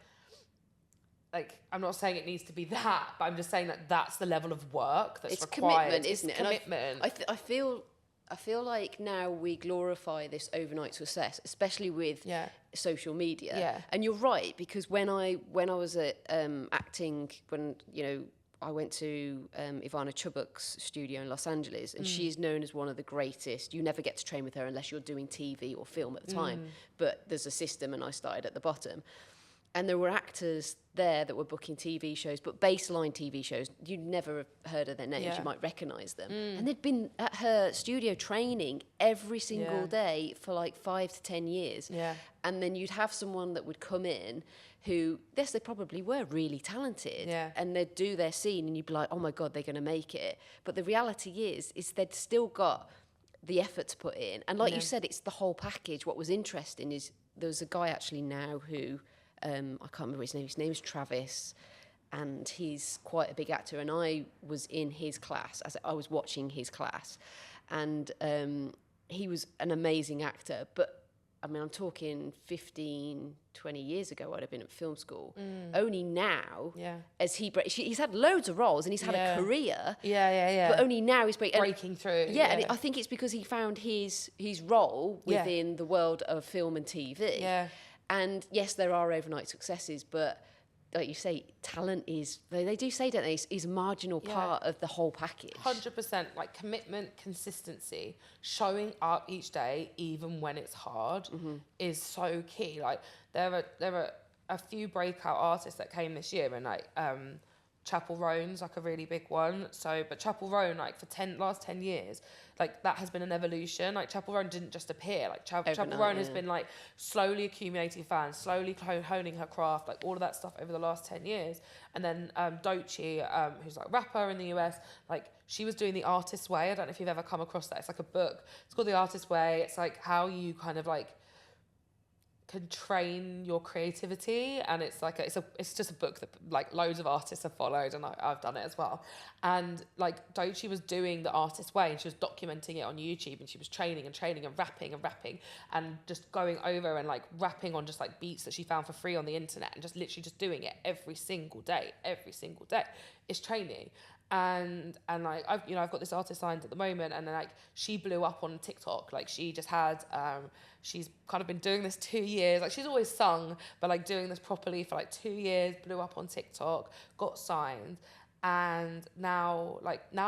I'm not saying it needs to be that, but I'm just saying that that's the level of work that's required. Commitment, isn't it? Commitment. And I feel like now we glorify this overnight success, especially with social media. Yeah. And you're right, because when I was at acting, I went to Ivana Chubbuck's studio in Los Angeles, and she's known as one of the greatest. You never get to train with her unless you're doing TV or film at the time. But there's a system, and I started at the bottom. And there were actors there that were booking TV shows, but baseline TV shows, you'd never have heard of their names, you might recognise them. And they'd been at her studio training every single day for like 5 to 10 years. And then you'd have someone that would come in who, yes, they probably were really talented, and they'd do their scene and you'd be like, oh my God, they're going to make it. But the reality is they'd still got the effort to put in. And like you said, it's the whole package. What was interesting is there was a guy actually now who... I can't remember his name. His name is Travis, and he's quite a big actor. And I was in his class, I was watching his class, and he was an amazing actor. But I mean, I'm talking 15, 20 years ago, I'd have been at film school. Only now, as he's had loads of roles and he's had a career. But only now he's breaking through. And I think it's because he found his role within the world of film and TV. And yes, there are overnight successes, but like you say, talent is, they do say, don't they, is a marginal part of the whole package. 100%, like commitment, consistency, showing up each day, even when it's hard, is so key. Like there are a few breakout artists that came this year, and like Chapel Roan's like a really big one. But Chapel Roan, like for last 10 years, like that has been an evolution. Like Chapel Roan didn't just appear. Like Chapel Roan has been like slowly accumulating fans, slowly honing her craft, like all of that stuff over the last 10 years. And then Doechii, who's like a rapper in the US, like she was doing The Artist's Way. I don't know if you've ever come across that. It's like a book. It's called The Artist's Way. It's like how you kind of like can train your creativity, and it's like it's just a book that like loads of artists have followed, and I've done it as well. And like Doechii was doing The Artist's Way, and she was documenting it on YouTube, and she was training and rapping and just going over and like rapping on just like beats that she found for free on the internet, and just literally just doing it every single day. It's training. And like I've got this artist signed at the moment, and then like she blew up on TikTok. Like she just had she's kind of been doing this 2 years. Like she's always sung, but like doing this properly for like 2 years, blew up on TikTok, got signed. And now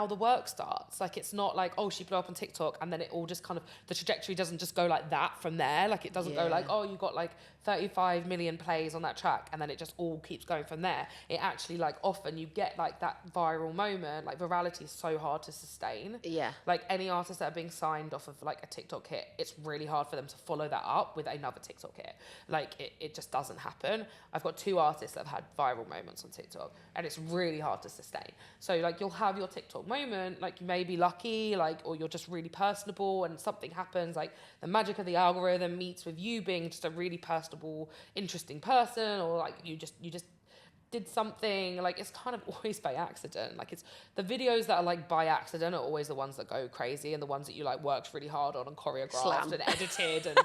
the work starts. Like it's not like, oh, she blew up on TikTok and then it all just kind of, the trajectory doesn't just go like that from there. Like it doesn't go like, oh, you got like 35 million plays on that track and then it just all keeps going from there. It actually like often you get like that viral moment. Like virality is so hard to sustain. Like any artists that are being signed off of like a TikTok hit, it's really hard for them to follow that up with another TikTok hit. Like it just doesn't happen. I've got 2 artists that have had viral moments on TikTok, and it's really hard to sustain. So like you'll have your TikTok moment, like you may be lucky, like, or you're just really personable and something happens, like the magic of the algorithm meets with you being just a really personable, interesting person, or like you just did something. Like it's kind of always by accident. Like it's the videos that are like by accident are always the ones that go crazy, and the ones that you like worked really hard on and choreographed and edited and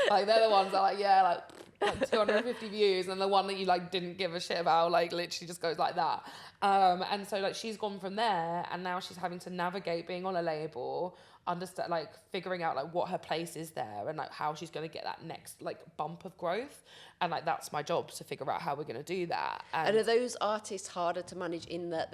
like they're the ones that like 250 views, and the one that you like didn't give a shit about like literally just goes like that. And so like she's gone from there, and now she's having to navigate being on a label, understand, like figuring out like what her place is there, and like how she's going to get that next like bump of growth. And like that's my job, to figure out how we're going to do that. And are those artists harder to manage in that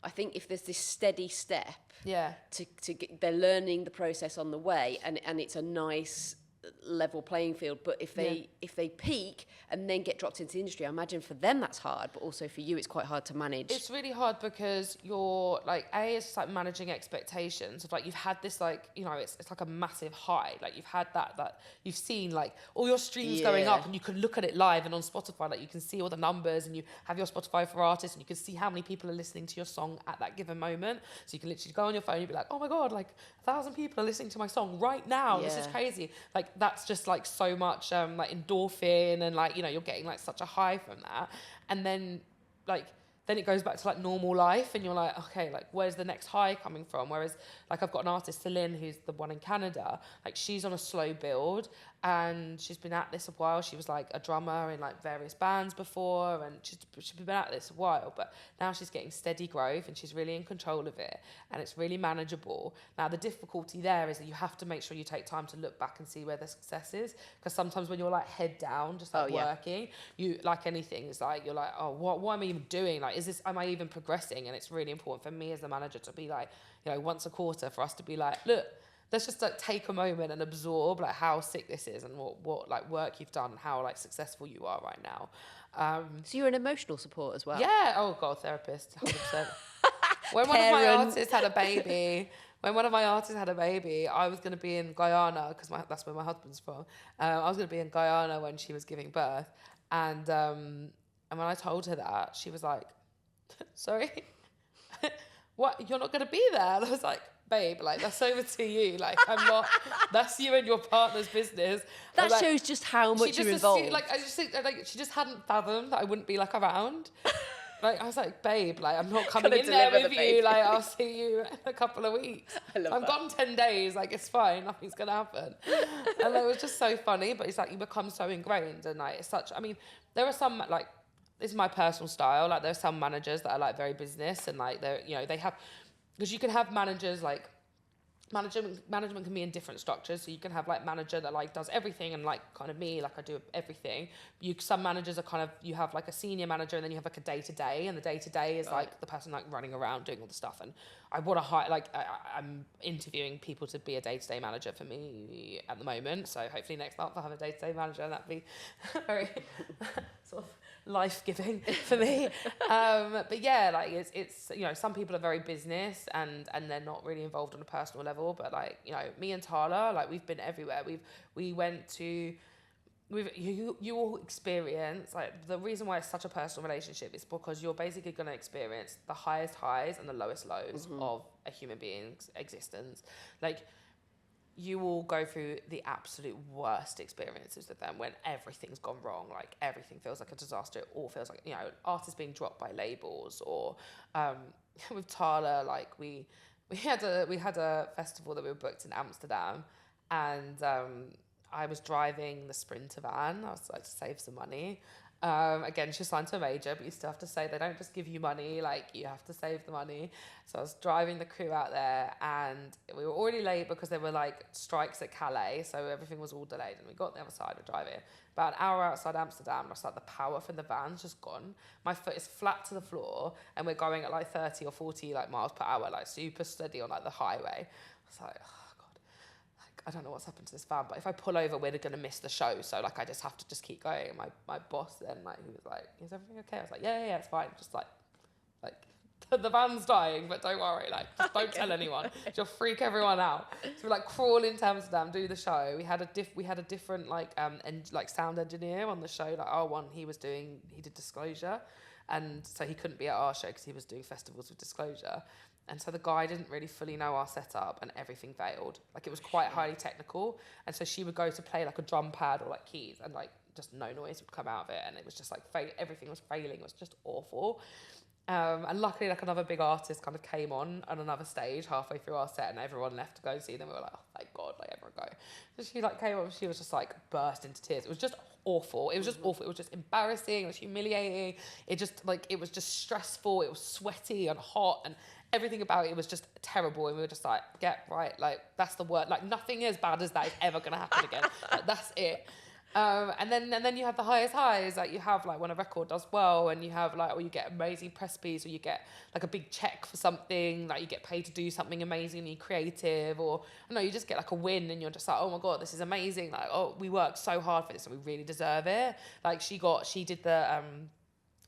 I think if there's this steady step, to get, they're learning the process on the way, and it's a nice level playing field. But if they peak and then get dropped into the industry, I imagine for them that's hard, but also for you it's quite hard to manage. It's really hard because you're like, it's just like managing expectations of like, you've had this like, you know, it's like a massive high. Like you've had that you've seen like all your streams going up, and you can look at it live, and on Spotify, like you can see all the numbers, and you have your Spotify for artists, and you can see how many people are listening to your song at that given moment. So you can literally go on your phone and be like, oh my God, like 1,000 people are listening to my song right now. This is crazy. Like that's just like so much like endorphin, and like, you know, you're getting like such a high from that. And then like, then it goes back to like normal life, and you're like, okay, like where's the next high coming from? Whereas like I've got an artist, Celine, who's the one in Canada, like she's on a slow build, and she's been at this a while. She was like a drummer in like various bands before, and she's been at this a while, but now she's getting steady growth, and she's really in control of it, and it's really manageable. Now the difficulty there is that you have to make sure you take time to look back and see where the success is, because sometimes when you're like head down, just like working, you like anything, it's like you're like, oh, what am I even doing? Like, am I even progressing? And it's really important for me as the manager to be like, you know, once a quarter for us to be like, look, let's just like take a moment and absorb like how sick this is, and what like work you've done, and how like successful you are right now. So you're an emotional support as well? Yeah. Oh God, therapist, 100%. When one of my artists had a baby, I was going to be in Guyana, because that's where my husband's from. I was going to be in Guyana when she was giving birth, and when I told her that, she was like, sorry, what, you're not going to be there? And I was like, babe, like that's over to you. Like I'm not. That's you and your partner's business. That like, shows just how much you're involved. Like I just think like she just hadn't fathomed that I wouldn't be like around. Like I was like, babe, like I'm not coming in there with you. Like I'll see you in a couple of weeks. I'm gone 10 days. Like it's fine. Nothing's gonna happen. And it was just so funny. But it's like you become so ingrained, and like it's such. I mean, there are some like. This is my personal style. Like there are some managers that are like very business, and like they're, you know, they have, because you can have managers like management can be in different structures. So you can have like manager that like does everything, and like kind of me, like I do everything. Some managers are kind of, you have like a senior manager, and then you have like a day-to-day, and the day-to-day is like the person like running around doing all the stuff. And I want to hire, like I'm interviewing people to be a day-to-day manager for me at the moment. So hopefully next month I'll have a day-to-day manager, and that'd be very sort of life-giving for me. But yeah, like it's you know, some people are very business and they're not really involved on a personal level. But like, you know, me and Tala, like we've been everywhere. We went to. You all experience, like the reason why it's such a personal relationship is because you're basically going to experience the highest highs and the lowest lows of a human being's existence. Like you will go through the absolute worst experiences with them when everything's gone wrong, like everything feels like a disaster. It all feels like, you know, artists being dropped by labels, or with Tala, like we had a festival that we were booked in Amsterdam, and I was driving the Sprinter van. I was like to save some money. Again, she's signed to a major, but you still have to say, they don't just give you money, like you have to save the money. So I was driving the crew out there, and we were already late because there were like strikes at Calais, so everything was all delayed. And we got on the other side, we're driving about an hour outside Amsterdam, and I was like, the power from the van's just gone. My foot is flat to the floor, and we're going at like 30 or 40 like miles per hour, like super steady on like the highway. I was like, I don't know what's happened to this van, but if I pull over, we're going to miss the show. So, like, I just have to just keep going. And my boss then, like, he was like, is everything okay? I was like, yeah, it's fine. Just, like, the van's dying, but don't worry. Like, just don't tell anyone. You'll freak everyone out. So, we, like, crawl into Amsterdam, do the show. We had a different, like, sound engineer on the show. Like, our one, he did Disclosure. And so he couldn't be at our show because he was doing festivals with Disclosure. And so the guy didn't really fully know our setup, and everything failed. Like it was quite highly technical. And so she would go to play like a drum pad or like keys, and like just no noise would come out of it. And it was just like everything was failing. It was just awful. And luckily, like another big artist kind of came on another stage halfway through our set, and everyone left to go see them. We were like, oh, thank God, like everyone go. So she like came on, she was just like burst into tears. It was just awful. It was just awful. It was just embarrassing. It was humiliating. It was just stressful. It was sweaty and hot, and everything about it was just terrible. And we were just like, get right, like that's the word. Like nothing as bad as that is ever gonna happen again. Like that's it. And then you have the highest highs, like you have like when a record does well, and you have like, or you get amazing press piece, or you get like a big check for something, like you get paid to do something amazingly creative, or I don't know, you just get like a win, and you're just like, oh my god, this is amazing, like, oh, we worked so hard for this and we really deserve it. Like she did the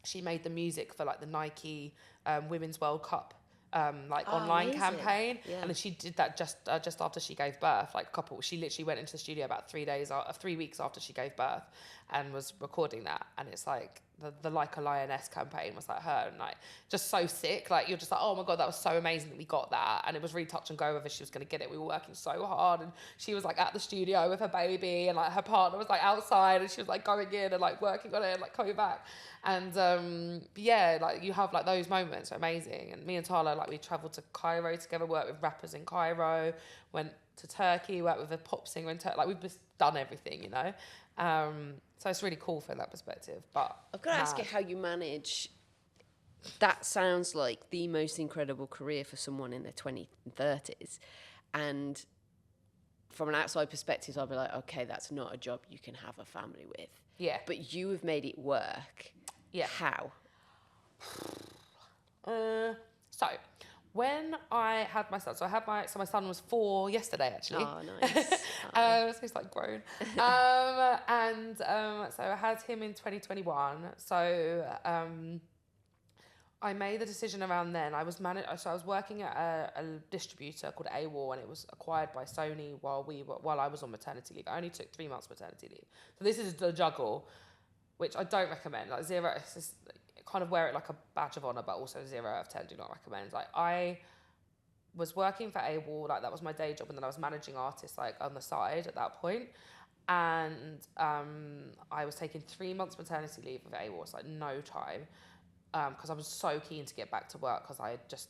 she made the music for like the Nike Women's World Cup online amazing. campaign, Yeah. and then she did that just after she gave birth. Like she literally went into the studio about 3 weeks after she gave birth, and was recording that. And it's like the Like a Lioness campaign was like her, and like just so sick. Like you're just like, oh my god, that was so amazing that we got that. And it was really touch and go whether she was going to get it. We were working so hard, and she was like at the studio with her baby, and like her partner was like outside, and she was like going in and like working on it and like coming back. And yeah, like you have like those moments are amazing. And me and Tala, like we traveled to Cairo together, worked with rappers in Cairo, went to Turkey, worked with a pop singer in Turkey. Like we've just done everything, you know. So it's really cool from that perspective. But I've got to ask you how you manage. That sounds like the most incredible career for someone in their 20s and 30s. And from an outside perspective, I'll be like, okay, that's not a job you can have a family with. Yeah. But you have made it work. Yeah. How? So when I had my son, so my son was 4 yesterday actually. Oh, nice. So he's like grown. So I had him in 2021. So I made the decision around then. I was working at a distributor called AWOL, and it was acquired by Sony while I was on maternity leave. I only took 3 months maternity leave. So this is the juggle, which I don't recommend. Like zero, it's just kind of wear it like a badge of honor, but also 0 out of 10 do not recommend. Like I was working for AWOL, like that was my day job, and then I was managing artists like on the side at that point. And I was taking 3 months maternity leave with AWOL. It's like no time. Because I was so keen to get back to work, because I had just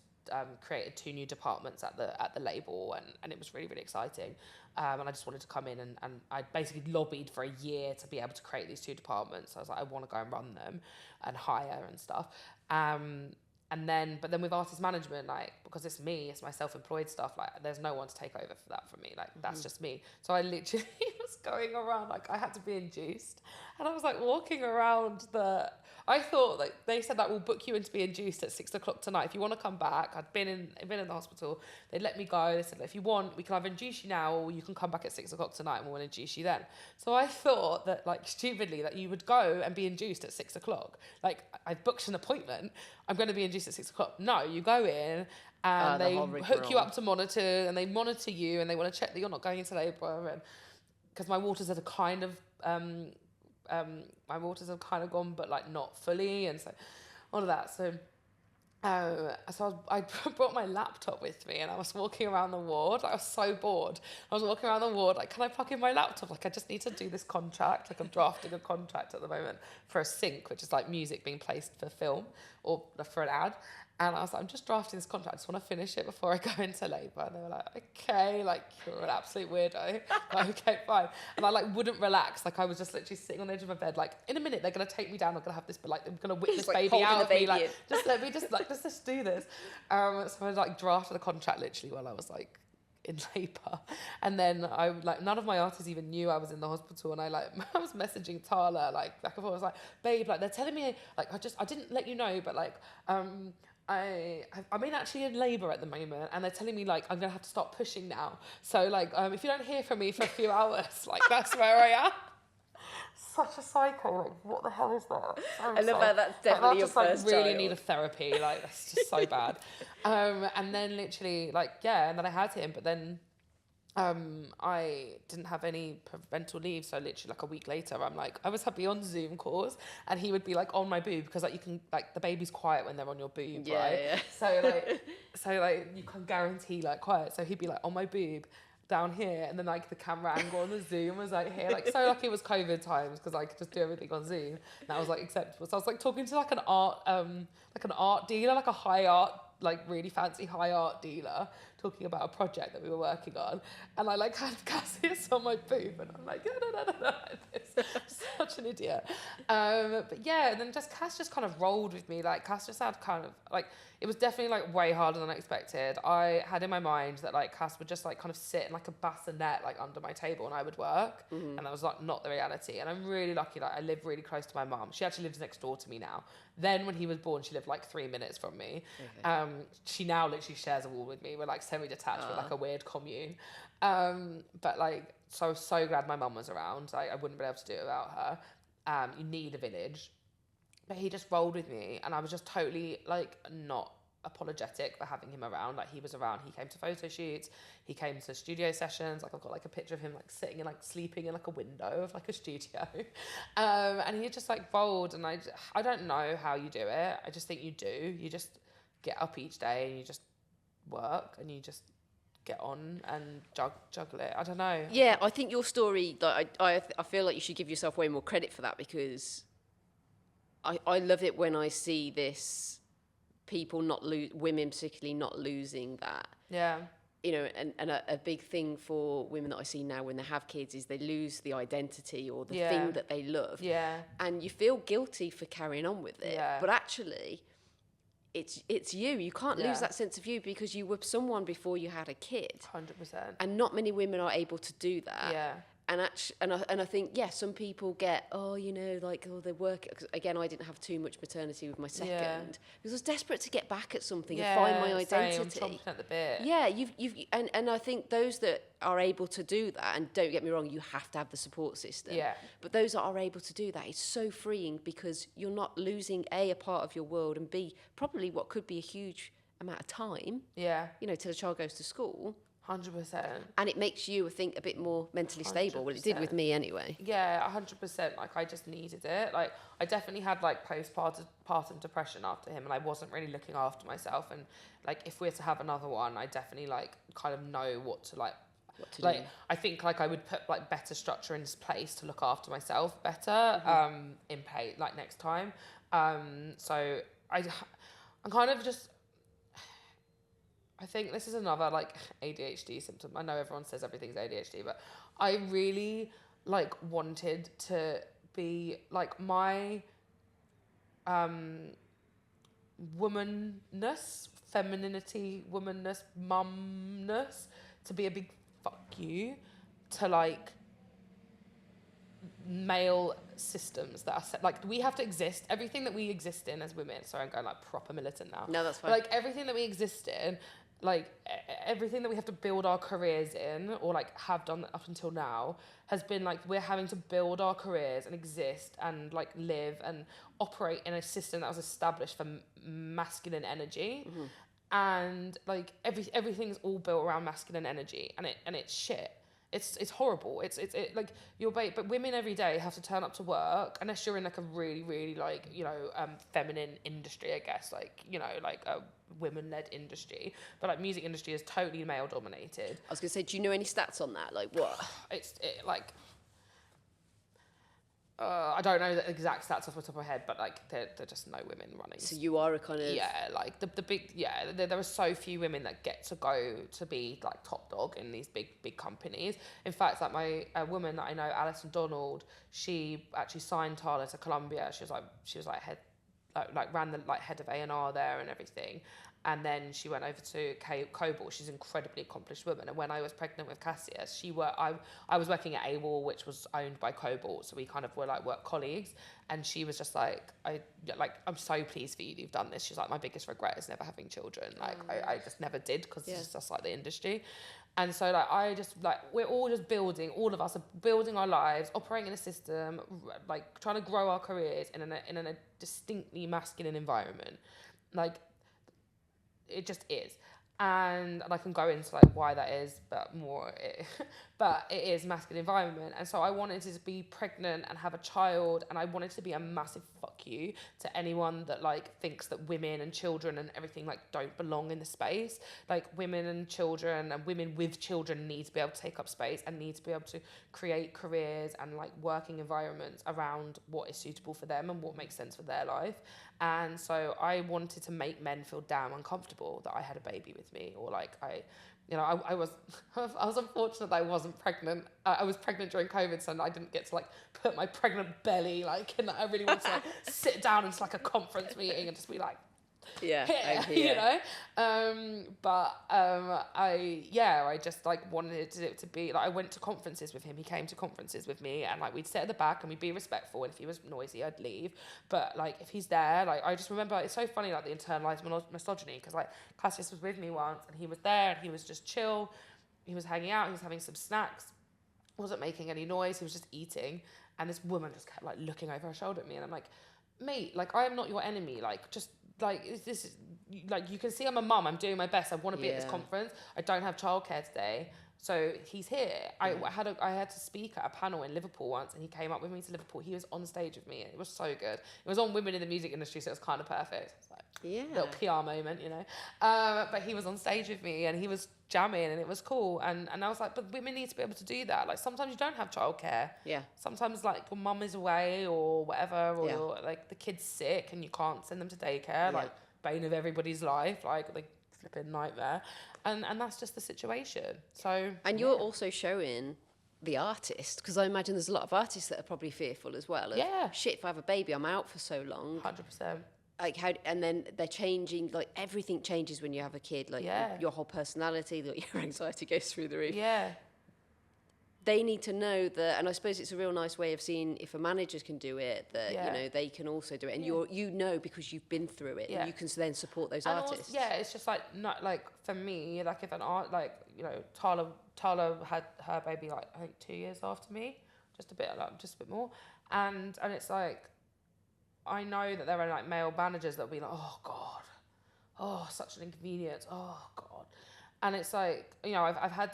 created 2 new departments at the label, and it was really, really exciting. And I just wanted to come in, and I basically lobbied for a year to be able to create these 2 departments. I was like, I want to go and run them and hire and stuff. But then with artist management, like, because it's me, it's my self-employed stuff, like there's no one to take over for that for me. Like that's just me. So I literally was going around, like I had to be induced, and I was like walking around I thought, like, they said that we'll book you in to be induced at 6 o'clock tonight. If you want to come back, I'd been in the hospital. They'd let me go. They said, if you want, we can either induce you now, or you can come back at 6 o'clock tonight and we'll induce you then. So I thought that, like, stupidly, that you would go and be induced at 6 o'clock. Like, I've booked an appointment. I'm going to be induced at 6 o'clock. No, you go in and they hook you up to monitor, and they monitor you, and they want to check that you're not going into labour. And because my waters had kind of gone, but like not fully, and so all of that. So I brought my laptop with me, and I was walking around the ward. I was so bored. I was walking around the ward, like, can I plug in my laptop? Like, I just need to do this contract. Like, I'm drafting a contract at the moment for a sync, which is like music being placed for film or for an ad. And I was like, I'm just drafting this contract. I just want to finish it before I go into labour. And they were like, okay, like, you're an absolute weirdo. Like, okay, fine. And I, like, wouldn't relax. Like, I was just literally sitting on the edge of my bed. Like, in a minute, they're going to take me down. I'm going to have this, but, like, they're going to whip this like baby out of me. Like, in. just let me just do this. So I, like, drafted a contract literally while I was, like, in labour. And then none of my artists even knew I was in the hospital, and I was messaging Tala, like, back and forth. I was like, babe, like, they're telling me, like, I didn't let you know, but, like, I'm actually in labour at the moment, and they're telling me, like, I'm going to have to start pushing now. So, like, if you don't hear from me for a few hours, like, that's where I am. Such a psycho. Like, what the hell is that? I love how that's definitely your first really child. need a therapy. Like, that's just so bad. And then literally, like, yeah, and then I had him, but then I didn't have any parental leave, so literally like a week later, I was happy on Zoom calls, and he would be like on my boob, because like you can, like, the baby's quiet when they're on your boob, right? Yeah. So you can guarantee like quiet. So he'd be like on my boob down here, and then like the camera angle on the Zoom was like here, like, so lucky it was COVID times, because I could just do everything on Zoom. And that was like acceptable. So I was like talking to like an art dealer, like a high art, like really fancy high art dealer, talking about a project that we were working on, and I like had Cassius on my boob, and I'm like, no, such an idiot. But yeah, and then Cass just kind of rolled with me. Like Cass just had kind of like, it was definitely like way harder than I expected. I had in my mind that like Cass would just like kind of sit in like a bassinet like under my table and I would work, and that was like not the reality. And I'm really lucky that I live really close to my mum. She actually lives next door to me now. Then when he was born, she lived like 3 minutes from me. Okay. She now literally shares a wall with me. We're like semi-detached with like a weird commune. But like, so I was so glad my mum was around. I wouldn't be able to do it without her. You need a village. But he just rolled with me, and I was just totally like not apologetic for having him around. Like he was around, he came to photo shoots, he came to studio sessions. Like I've got like a picture of him like sitting and like sleeping in like a window of like a studio. And he just like rolled, and I don't know how you do it. I just think you do. You just get up each day and you just work and you just get on and juggle it. I don't know. Yeah, I think your story, like, I feel like you should give yourself way more credit for that, because I love it when I see this, people women particularly not losing that. Yeah. You know, and a big thing for women that I see now when they have kids is they lose the identity or the thing that they love. Yeah. And you feel guilty for carrying on with it. Yeah. But actually, it's you. You can't lose that sense of you, because you were someone before you had a kid. 100%. And not many women are able to do that. Yeah. And I think, some people get, they work. Cause again, I didn't have too much maternity with my second, because I was desperate to get back at something and find my identity. Same, I'm chomping at the bit. Yeah, and I think those that are able to do that, and don't get me wrong, you have to have the support system. Yeah. But those that are able to do that, it's so freeing, because you're not losing a part of your world, and B, probably what could be a huge amount of time. Yeah. You know, till the child goes to school. 100%. And it makes you, I think, a bit more mentally stable. 100%. Well, it did with me anyway. Yeah, 100%. Like, I just needed it. Like, I definitely had, like, postpartum depression after him, and I wasn't really looking after myself. And, like, if we were to have another one, I definitely, like, kind of know what to do. I think, like, I would put, like, better structure in place to look after myself better in play, like, next time. So I'm kind of just... I think this is another like ADHD symptom. I know everyone says everything's ADHD, but I really like wanted to be like my womanness, femininity, womanness, mumness to be a big fuck you to like male systems that are set. Like we have to exist, everything that we exist in as women. Sorry, I'm going like proper militant now. No, that's fine. But, like everything that we exist in, like everything that we have to build our careers in, or like have done up until now, has been like we're having to build our careers and exist and like live and operate in a system that was established for masculine energy. And like everything's all built around masculine energy, and it's shit. It's horrible. It's like but women every day have to turn up to work, unless you're in like a really, really like, you know, feminine industry, I guess, like, you know, like a women-led industry. But like music industry is totally male dominated. I was gonna say, do you know any stats on that? Like what? I don't know the exact stats off the top of my head, but like they're just no women running. So you are a kind of like the big there are so few women that get to go to be like top dog in these big companies. In fact, like a woman that I know, Alison Donald, she actually signed Tala to Columbia. She was like head ran the like head of A&R there and everything. And then she went over to Cobalt. She's an incredibly accomplished woman. And when I was pregnant with Cassius, I was working at AWOL, which was owned by Cobalt. So we kind of were like work colleagues. And she was just like, I'm so pleased for you that you've done this. She's like, my biggest regret is never having children. Like, I just never did, because it's just like the industry. And so like, we're all just building, all of us are building our lives, operating in a system, like trying to grow our careers in a distinctly masculine environment. Like, it just is. And I can go into like why that is, but it is masculine environment. And so I wanted to be pregnant and have a child, and I wanted to be a massive fuck you to anyone that like thinks that women and children and everything like don't belong in the space. Like women and children and women with children need to be able to take up space and need to be able to create careers and like working environments around what is suitable for them and what makes sense for their life. And so I wanted to make men feel damn uncomfortable that I had a baby with me, or like I was I was unfortunate that I wasn't pregnant. I was pregnant during COVID, so I didn't get to like put my pregnant belly like, and I really wanted to like sit down into like a conference meeting and just be like, Yeah, here, I'm here. you know. I just like wanted it to be like, I went to conferences with him. He came to conferences with me, and like we'd sit at the back and we'd be respectful. And if he was noisy, I'd leave. But like if he's there, like I just remember it's so funny, like the internalized misogyny, because like Cassius was with me once and he was there and he was just chill. He was hanging out. He was having some snacks. Wasn't making any noise. He was just eating, and this woman just kept like looking over her shoulder at me, and I'm like, mate, like I am not your enemy. Like just like this is like, you can see I'm a mum. I'm doing my best. I want to be at this conference. I don't have childcare today, so he's here. I had to speak at a panel in Liverpool once, and he came up with me to Liverpool. He was on stage with me, and it was so good. It was on women in the music industry, so it was kind of perfect. It's like little PR moment, you know. But he was on stage with me, and he was jamming, and it was cool. And I was like, but women need to be able to do that. Like sometimes you don't have childcare. Yeah. Sometimes like your mum is away or whatever, or you're, like the kid's sick and you can't send them to daycare. Like bane of everybody's life, like the flipping nightmare. And that's just the situation. So And you're also showing the artist, because I imagine there's a lot of artists that are probably fearful as well. Of, shit, if I have a baby, I'm out for so long. 100%. Like how, and then they're changing. Like everything changes when you have a kid. Like your whole personality, like your anxiety goes through the roof. Yeah. They need to know that, and I suppose it's a real nice way of seeing if a manager can do it, that you know they can also do it, and you know because you've been through it, and you can then support those artists. Also, it's just like not like for me, like if an art, like you know, Tala had her baby like I think 2 years after me, just a bit more, and it's like I know that there are like male managers that'll be like, oh god, oh such an inconvenience, oh god, and it's like, you know, I've had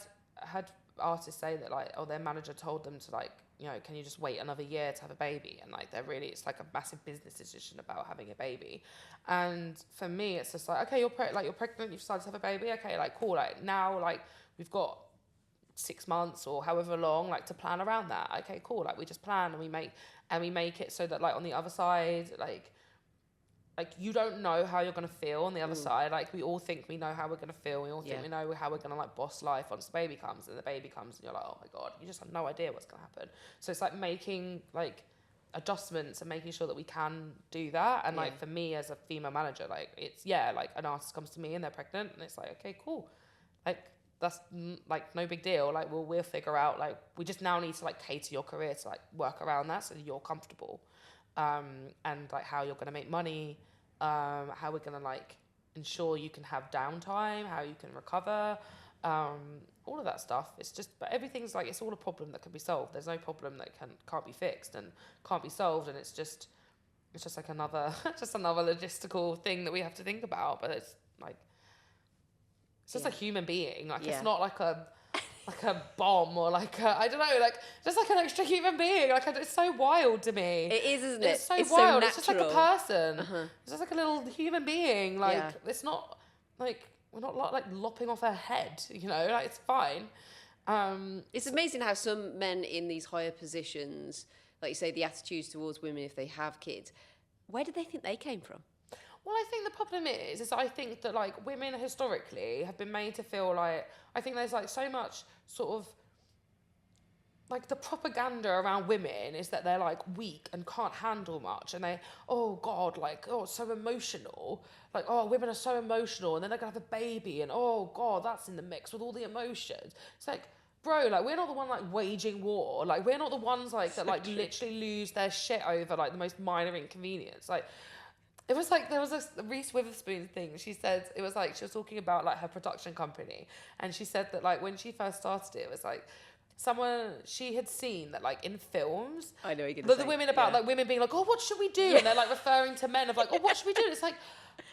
artists say that like, oh, their manager told them to like, you know, can you just wait another year to have a baby, and like it's like a massive business decision about having a baby. And for me it's just like, okay, you're pregnant, you've decided to have a baby, okay, like cool, like now like we've got 6 months or however long like to plan around that. Okay, cool, like we just plan and we make it so that like on the other side, like you don't know how you're going to feel on the other side. Like we all think we know how we're going to feel. We all think we know how we're going to like boss life once the baby comes, and the baby comes and you're like, oh my God, you just have no idea what's going to happen. So it's like making like adjustments and making sure that we can do that. And like for me as a female manager, like it's like an artist comes to me and they're pregnant and it's like, okay, cool. Like that's like no big deal. Like we'll figure out, like we just now need to like cater your career to like work around that so that you're comfortable. And like how you're going to make money, how we're going to like ensure you can have downtime, how you can recover, all of that stuff. It's just, but everything's like, it's all a problem that can be solved. There's no problem that can't be fixed and can't be solved. And it's just like another logistical thing that we have to think about. But it's like, it's just a human being. Like it's not like a bomb or like I don't know, like just like an extra human being. Like it's so wild to me. It is, isn't it? It's so wild. So it's just like a person. It's just like a little human being. Like it's not like we're not like lopping off her head. You know, like it's fine. It's amazing how some men in these higher positions, like you say, the attitudes towards women if they have kids, where do they think they came from? Well, I think the problem is I think that like women historically have been made to feel like, I think there's like so much sort of like the propaganda around women is that they're like weak and can't handle much, and they, oh God, like, oh, so emotional, like, oh, women are so emotional, and then they're gonna have a baby, and oh God, that's in the mix with all the emotions. It's like, bro, like we're not the one like waging war, like we're not the ones like that like literally lose their shit over like the most minor inconvenience. Like it was like, there was a Reese Witherspoon thing. She said, it was like, she was talking about like her production company. And she said that like when she first started it was like she had seen that like in films, I know you're going to say. The women about like women being like, oh, what should we do? And they're like referring to men of like, oh, what should we do? And it's like,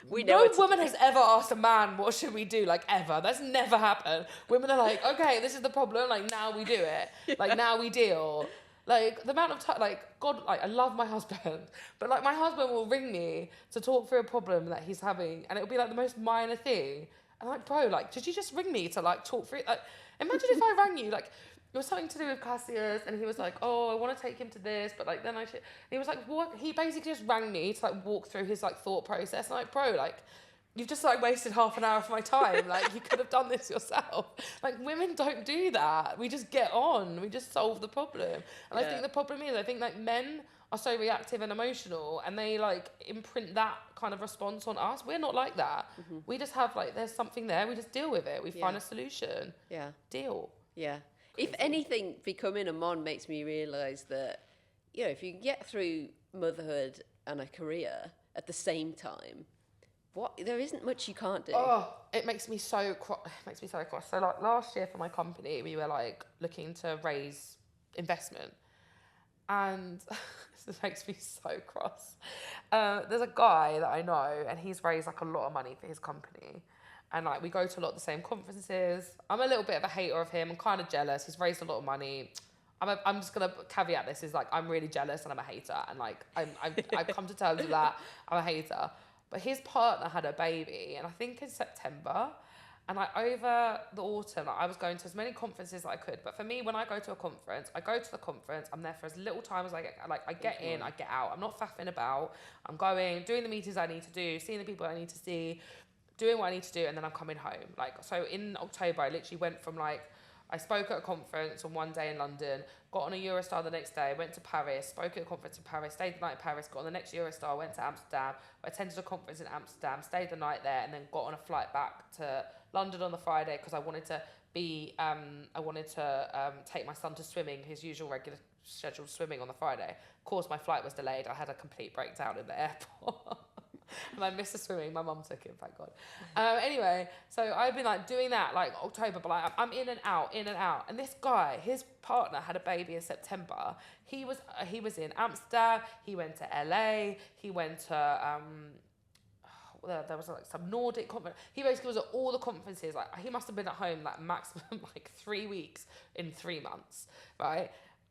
no woman has ever asked a man, what should we do? Like ever. That's never happened. Women are like, okay, this is the problem. Like now we do it. Like now we deal. Like the amount of time, like God, like I love my husband, but like my husband will ring me to talk through a problem that he's having, and it'll be like the most minor thing. And I'm like, bro, like, did you just ring me to like talk through? Like, imagine if I rang you, like, it was something to do with Cassius, and he was like, oh, I want to take him to this, but like then I should. He was like, what? He basically just rang me to like walk through his like thought process. And like, bro, like, you've just like wasted half an hour of my time. Like, you could have done this yourself. Like, women don't do that. We just get on. We just solve the problem. And I think the problem is, I think like men are so reactive and emotional, and they like imprint that kind of response on us. We're not like that. We just have like, there's something there. We just deal with it. We find a solution. Yeah. Deal. Yeah. If anything, becoming a mom makes me realise that, you know, if you can get through motherhood and a career at the same time, there isn't much you can't do. Oh, it makes me so cross. So like last year for my company, we were like looking to raise investment, and this makes me so cross. There's a guy that I know, and he's raised like a lot of money for his company. And like we go to a lot of the same conferences. I'm a little bit of a hater of him. I'm kind of jealous. He's raised a lot of money. I'm just gonna caveat this is like I'm really jealous and I'm a hater, and like I've come to terms with that. I'm a hater. But his partner had a baby, and I think in September. And like over the autumn, like, I was going to as many conferences as I could. But for me, when I go to a conference, I go to the conference. I'm there for as little time as I get. Like I get in, I get out. I'm not faffing about. I'm going, doing the meetings I need to do, seeing the people I need to see, doing what I need to do, and then I'm coming home. Like, so in October, I literally went from like, I spoke at a conference on one day in London, got on a Eurostar the next day, went to Paris, spoke at a conference in Paris, stayed the night in Paris, got on the next Eurostar, went to Amsterdam, attended a conference in Amsterdam, stayed the night there, and then got on a flight back to London on the Friday because I wanted to take my son to swimming, his usual regular scheduled swimming on the Friday. Of course, my flight was delayed. I had a complete breakdown in the airport. And I missed the swimming. My mum took him, thank God. Anyway, so I've been like doing that like October, but like I'm in and out. And this guy, his partner had a baby in September. He was in Amsterdam. He went to LA. He went to there was like some Nordic conference. He basically was at all the conferences. Like he must have been at home like maximum like 3 weeks in 3 months, right?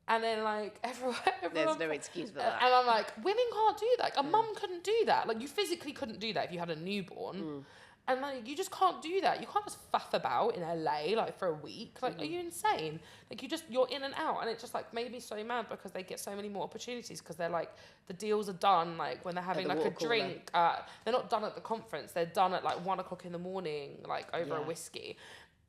And then like everyone There's no excuse for that. and I'm like, women can't do that. Like, a mum couldn't do that. Like, you physically couldn't do that if you had a newborn. And like, you just can't do that. You can't just faff about in LA like for a week. Like, are you insane? Like, you're in and out. And it just like made me so mad because they get so many more opportunities because they're like, the deals are done like when they're having like a drink. They're not done at the conference. They're done at like 1 o'clock in the morning, like over a whiskey.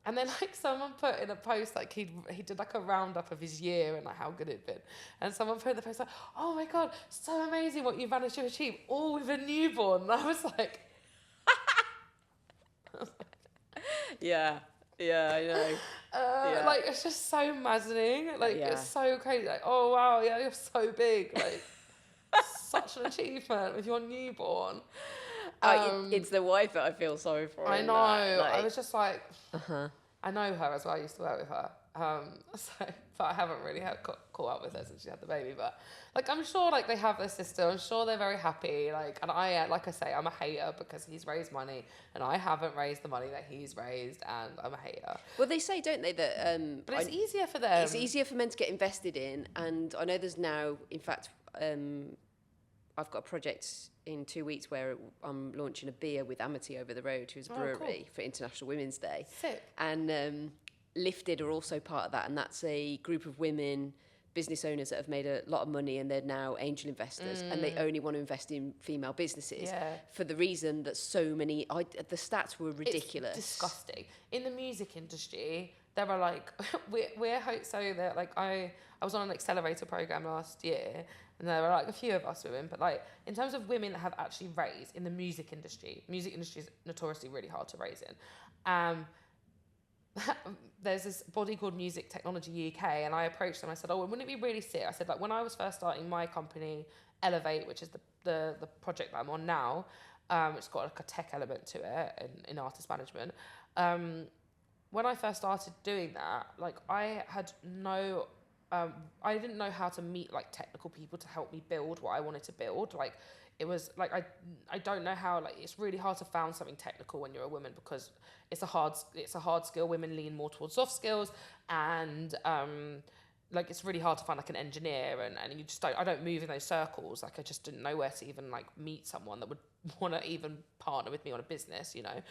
And then like someone put in a post like he did like a roundup of his year and like how good it'd been. And someone put in the post like, oh my God, so amazing what you managed to achieve, all with a newborn. And I was like, Yeah, I know. Like it's just so maddening. Like it's so crazy. Like, oh wow, yeah, you're so big. Like such an achievement with your newborn. It's the wife that I feel sorry for. I know. I was just like, I know her as well. I used to work with her. But I haven't really caught up with her since she had the baby. But like, I'm sure like they have their sister. I'm sure they're very happy. Like, and like I say, I'm a hater because he's raised money and I haven't raised the money that he's raised, and I'm a hater. Well, they say, don't they, that but it's easier for them. It's easier for men to get invested in, and I know there's now, in fact, I've got a project in 2 weeks where I'm launching a beer with Amity over the road, who's a brewery, for International Women's Day. Sick. And Lifted are also part of that, and that's a group of women business owners that have made a lot of money and they're now angel investors, and they only want to invest in female businesses for the reason that so many, the stats were ridiculous. It's disgusting. In the music industry, there are like, so that like I was on an accelerator program last year, and there were like a few of us women, but like in terms of women that have actually raised in the music industry is notoriously really hard to raise in. There's this body called Music Technology UK, and I approached them. I said, wouldn't it be really sick? I said, like, when I was first starting my company, Elevate, which is the project that I'm on now, it's got like a tech element to it in artist management. When I first started doing that, like, I didn't know how to meet like technical people to help me build what I wanted to build. Like, it was like, I don't know how, like, it's really hard to found something technical when you're a woman because it's a hard skill. Women lean more towards soft skills, and like it's really hard to find like an engineer, and you just I don't move in those circles. Like, I just didn't know where to even like meet someone that would want to even partner with me on a business, you know.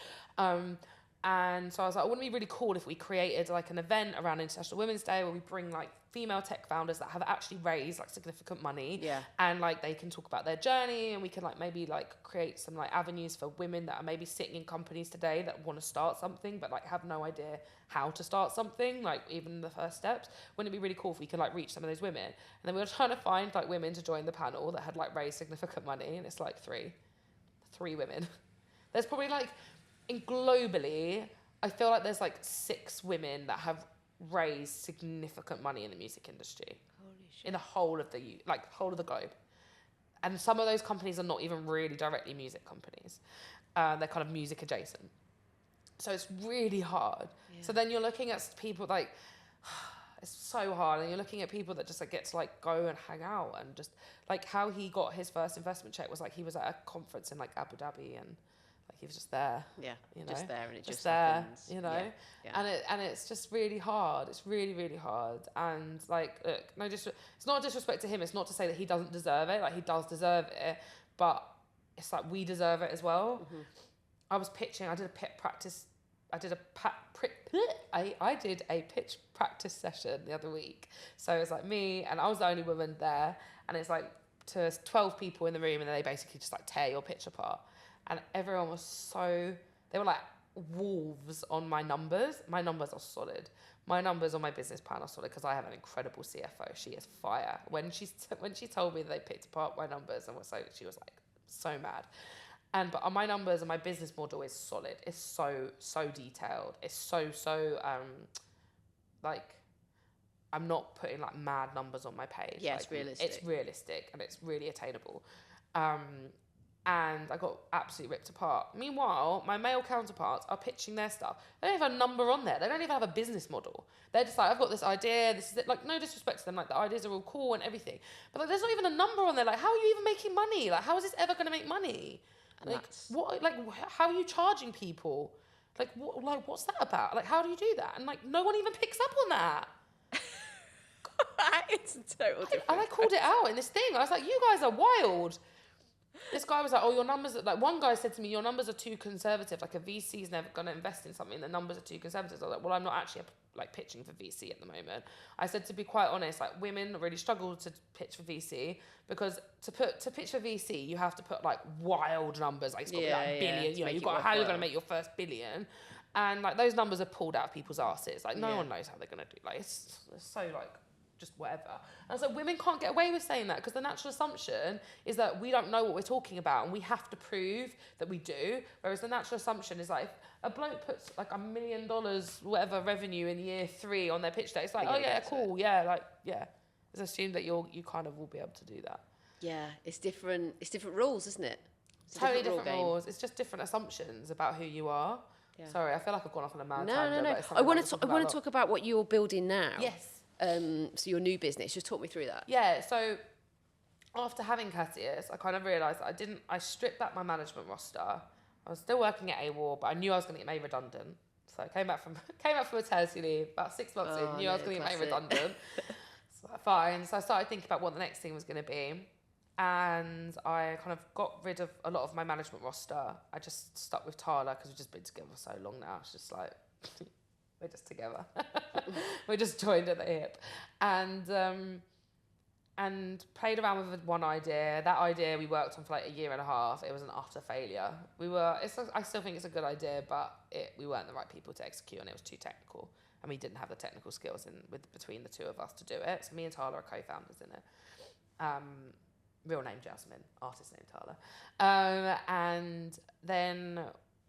And so I was like, wouldn't it be really cool if we created like an event around International Women's Day where we bring like female tech founders that have actually raised like significant money, and like they can talk about their journey, and we can like maybe like create some like avenues for women that are maybe sitting in companies today that want to start something but like have no idea how to start something, like even the first steps. Wouldn't it be really cool if we could like reach some of those women? And then we were trying to find like women to join the panel that had like raised significant money, and it's like three women. There's probably like, globally, I feel like there's like 6 women that have raised significant money in the music industry. Holy shit. In the whole of the whole of the globe. And some of those companies are not even really directly music companies. They're kind of music adjacent. So it's really hard. Yeah. So then you're looking at people like, it's so hard. And you're looking at people that just like get to like go and hang out, and just like how he got his first investment check was like he was at a conference in like Abu Dhabi, and like he was just there. Yeah, you know? just there, and it just there, happens. you know? Yeah. And it's just really hard. It's really, really hard. And like, look, it's not a disrespect to him. It's not to say that he doesn't deserve it. Like, he does deserve it, but it's like we deserve it as well. Mm-hmm. I was pitching. I did a pitch practice. I did a pitch practice session the other week. So it was like me, and I was the only woman there. And it's like to 12 people in the room, and then they basically just like tear your pitch apart. And everyone was they were like wolves on my numbers. My numbers are solid. My numbers on my business plan are solid because I have an incredible CFO. She is fire. When she told me that they picked apart my numbers, and she was like so mad. But on my numbers and my business model is solid. It's so detailed. It's so like, I'm not putting like mad numbers on my page. Yeah, like, it's realistic. It's realistic and it's really attainable. And I got absolutely ripped apart. Meanwhile, my male counterparts are pitching their stuff. They don't have a number on there. They don't even have a business model. They're just like, I've got this idea. This is it. Like, no disrespect to them. Like, the ideas are all cool and everything. But like, there's not even a number on there. Like, how are you even making money? Like, how is this ever going to make money? And like, what? Like, how are you charging people? Like, what? Like, what's that about? Like, how do you do that? And like, no one even picks up on that. It's a total difference. And I called it out in this thing. I was like, you guys are wild. This guy was like, oh, your numbers are, like, one guy said to me, your numbers are too conservative. Like, a VC is never going to invest in something. The numbers are too conservative. I was like, well, I'm not actually like pitching for VC at the moment. I said, to be quite honest, like, women really struggle to pitch for VC because to pitch for VC, you have to put like wild numbers. Like, it's got to be like billion. You know, you've got how you're going to make your first billion. And like, those numbers are pulled out of people's asses. Like, no one knows how they're going to do. Like, it's so like, just whatever. And I was like, women can't get away with saying that because the natural assumption is that we don't know what we're talking about and we have to prove that we do. Whereas the natural assumption is like, if a bloke puts like $1 million whatever revenue in year 3 on their pitch deck, it's like, oh yeah, cool, yeah, like, yeah. It's assumed that you kind of will be able to do that. Yeah, it's different rules, isn't it? It's totally different rules. It's just different assumptions about who you are. Yeah. Sorry, I feel like I've gone off on a mad tangent. No. I want to talk about what you're building now. Yes. So your new business, just talk me through that. Yeah, so after having Catius, I kind of realised that I stripped back my management roster. I was still working at AWAR, but I knew I was going to get made redundant. So I came back from maternity leave, about 6 months in, knew I was going to get made redundant. So fine. So I started thinking about what the next thing was going to be. And I kind of got rid of a lot of my management roster. I just stuck with Tala because we've just been together for so long now. It's just like... we're just together. We're just joined at the hip. And played around with one idea. That idea we worked on for like 1.5 years. It was an utter failure. I still think it's a good idea, but we weren't the right people to execute on it. It was too technical. And we didn't have the technical skills between the two of us to do it. So me and Tala are co-founders in it. Real name Jasmine, artist name Tala. And then,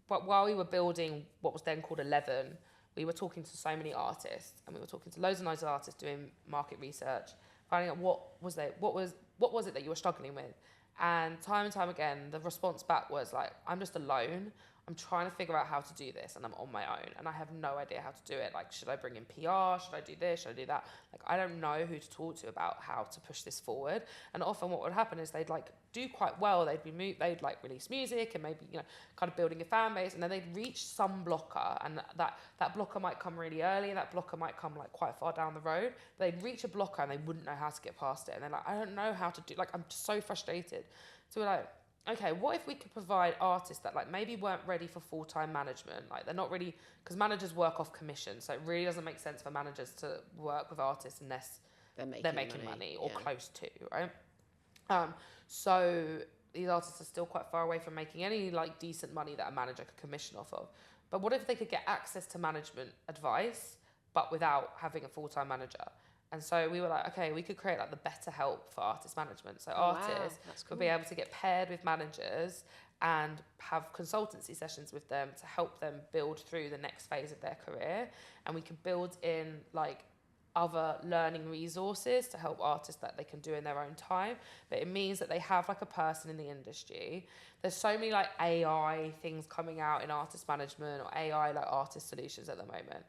but while we were building what was then called 11, we were talking to so many artists, and we were talking to loads and loads of artists doing market research, finding out what was it that you were struggling with. And time again, the response back was like, I'm just alone. I'm trying to figure out how to do this, and I'm on my own, and I have no idea how to do it. Like, should I bring in PR? Should I do this? Should I do that? Like, I don't know who to talk to about how to push this forward. And often what would happen is they'd like do quite well. They'd like release music and maybe, you know, kind of building a fan base, and then they'd reach some blocker, and that blocker might come really early. That blocker might come like quite far down the road. They'd reach a blocker and they wouldn't know how to get past it. And they're like, I don't know how to do. Like, I'm so frustrated. So we're like, okay, what if we could provide artists that like maybe weren't ready for full-time management? Like they're not really, because managers work off commission. So it really doesn't make sense for managers to work with artists unless they're making money or close to, right? So these artists are still quite far away from making any like decent money that a manager could commission off of. But what if they could get access to management advice, but without having a full-time manager? And so we were like, okay, we could create like the better help for artist management. So artists would be able to get paired with managers and have consultancy sessions with them to help them build through the next phase of their career. And we could build in like other learning resources to help artists that they can do in their own time. But it means that they have like a person in the industry. There's so many like AI things coming out in artist management or AI like artist solutions at the moment.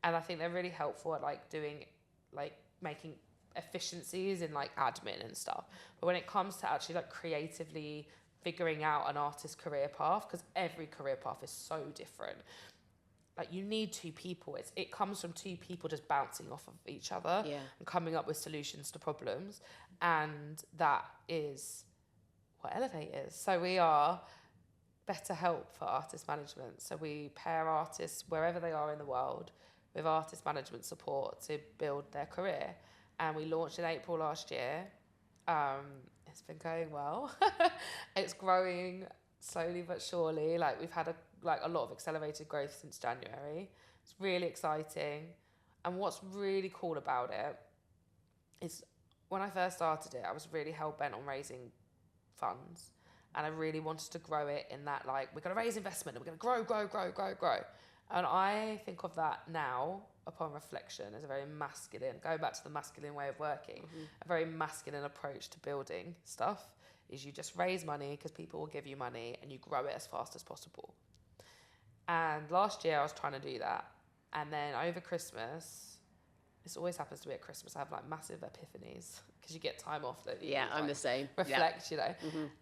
And I think they're really helpful at like doing like making efficiencies in like admin and stuff. But when it comes to actually like creatively figuring out an artist's career path, because every career path is so different, like you need two people. It comes from two people just bouncing off of each other and coming up with solutions to problems. And that is what Elevate is. So we are better help for artist management. So we pair artists wherever they are in the world with artist management support to build their career. And we launched in April last year. It's been going well. It's growing slowly but surely. Like we've had a lot of accelerated growth since January. It's really exciting. And what's really cool about it is when I first started it, I was really hell-bent on raising funds. And I really wanted to grow it in that, like, we're going to raise investment and we're going to grow. And I think of that now, upon reflection, as a very masculine, going back to the masculine way of working, a very masculine approach to building stuff is you just raise money because people will give you money and you grow it as fast as possible. And last year I was trying to do that. And then over Christmas, this always happens to me at Christmas, I have like massive epiphanies because you get time off. I'm the same. Reflect, you know.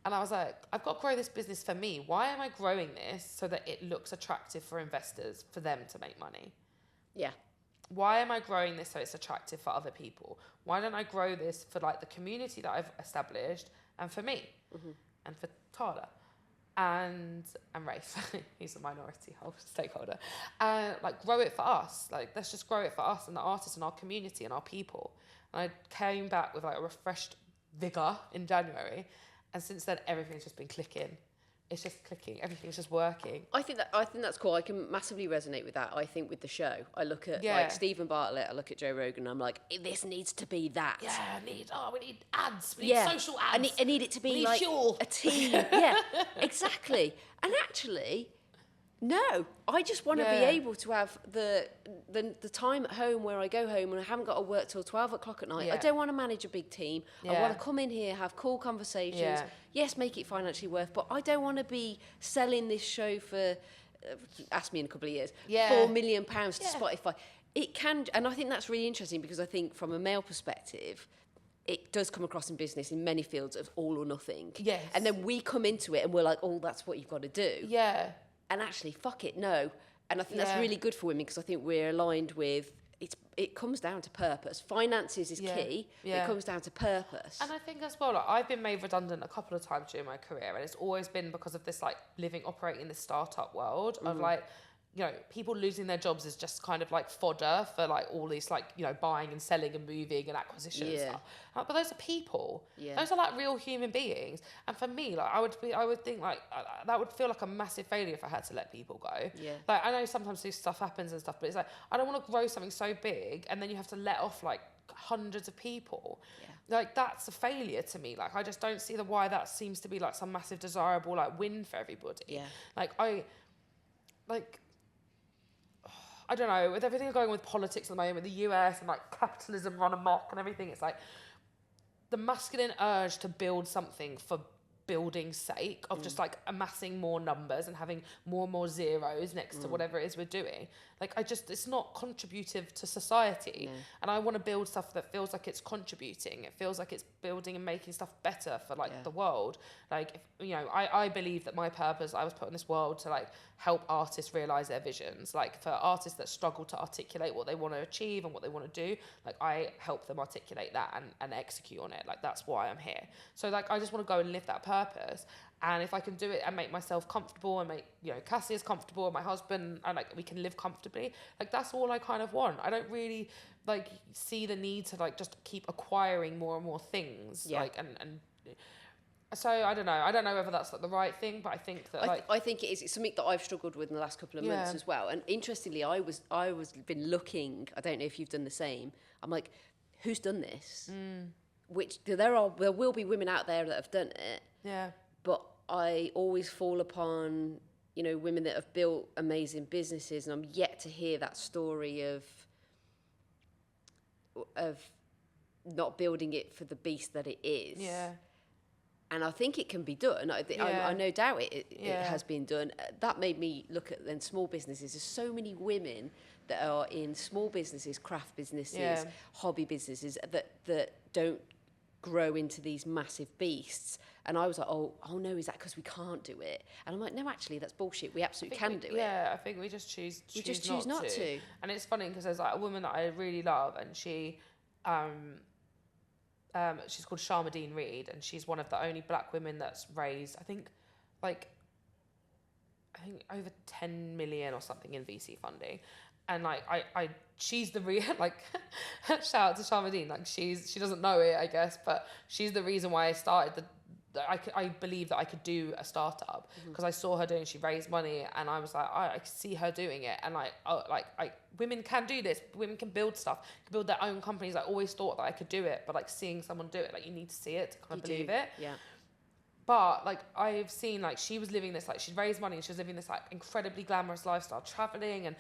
And I was like, I've got to grow this business for me. Why am I growing this so that it looks attractive for investors, for them to make money? Yeah. Why am I growing this so it's attractive for other people? Why don't I grow this for like the community that I've established and for me and for Tala and Rafe, he's a minority stakeholder, and like grow it for us. Like let's just grow it for us and the artists and our community and our people. And I came back with like a refreshed vigor in January, and since then everything's just been clicking. It's just clicking. Everything's just working. I think that's cool. I can massively resonate with that. I think with the show, I look at like Stephen Bartlett, I look at Joe Rogan, and I'm like, this needs to be that. Yeah, we need ads. We need social ads. I need it to be like fuel. A team. Yeah, exactly. And actually, no, I just want to be able to have the time at home where I go home and I haven't got to work till 12 o'clock at night. Yeah. I don't want to manage a big team. I want to come in here, have cool conversations. Yeah. Yes, make it financially worth, but I don't want to be selling this show for, ask me in a couple of years, £4 million to Spotify. It can, and I think that's really interesting because I think from a male perspective, it does come across in business in many fields as all or nothing. Yes. And then we come into it and we're like, oh, that's what you've got to do. Yeah. And actually, fuck it, no. And I think that's really good for women because I think we're aligned with, it comes down to purpose. Finances is key, but it comes down to purpose. And I think as well, like, I've been made redundant a couple of times during my career, and it's always been because of this, like, operating in the startup world of, like, you know, people losing their jobs is just kind of like fodder for like all these like, you know, buying and selling and moving and acquisition and stuff. But those are people. Those are like real human beings. And for me, like I would think like that would feel like a massive failure if I had to let people go. Like I know sometimes this stuff happens and stuff, but it's like I don't want to grow something so big and then you have to let off like hundreds of people. Like that's a failure to me. Like I just don't see why that seems to be like some massive desirable like win for everybody. I don't know, with everything going on with politics at the moment, the US and like capitalism run amok and everything, it's like the masculine urge to build something for building's sake of just like amassing more numbers and having more and more zeros next to whatever it is we're doing. Like it's not contributive to society. And I want to build stuff that feels like it's contributing. It feels like it's building and making stuff better for like the world. Like, if, you know, I believe that my purpose, I was put in this world to like help artists realize their visions. Like for artists that struggle to articulate what they want to achieve and what they want to do, like I help them articulate that and execute on it. Like that's why I'm here. So like, I just want to go and live that purpose. purpose. And if I can do it and make myself comfortable and make, you know, Cassie is comfortable and my husband, and like we can live comfortably, like that's all I kind of want. I don't really like see the need to like just keep acquiring more and more things. Yeah. Like and so I don't know whether that's like the right thing, but I think that I think it is. It's something that I've struggled with in the last couple of months as well. And interestingly, I was been looking. I don't know if you've done the same. I'm like, who's done this? Which there will be women out there that have done it. Yeah. But I always fall upon, you know, women that have built amazing businesses, and I'm yet to hear that story of not building it for the beast that it is. Yeah. And I think it can be done. I no doubt it has been done. That made me look at then small businesses. There's so many women that are in small businesses, craft businesses, hobby businesses that don't grow into these massive beasts. And I was like, oh no, is that because we can't do it? And I'm like, no, actually, that's bullshit. We absolutely can do it. Yeah, I think we just choose not to. And it's funny because there's like a woman that I really love, and she, she's called Sharmadean Reed, and she's one of the only black women that's raised, I think over 10 million or something in VC funding. And like she's the like shout out to Sharmadean, like she doesn't know it, I guess, but she's the reason why I started I believe that I could do a startup, because I saw her doing. She raised money, and I was like, I could see her doing it, and women can do this. Women can build stuff, can build their own companies. I always thought that I could do it, but like seeing someone do it, like you need to see it to kind of believe it. Yeah. But like I've seen, like she was living this, like she'd raised money and she was living this like incredibly glamorous lifestyle, traveling and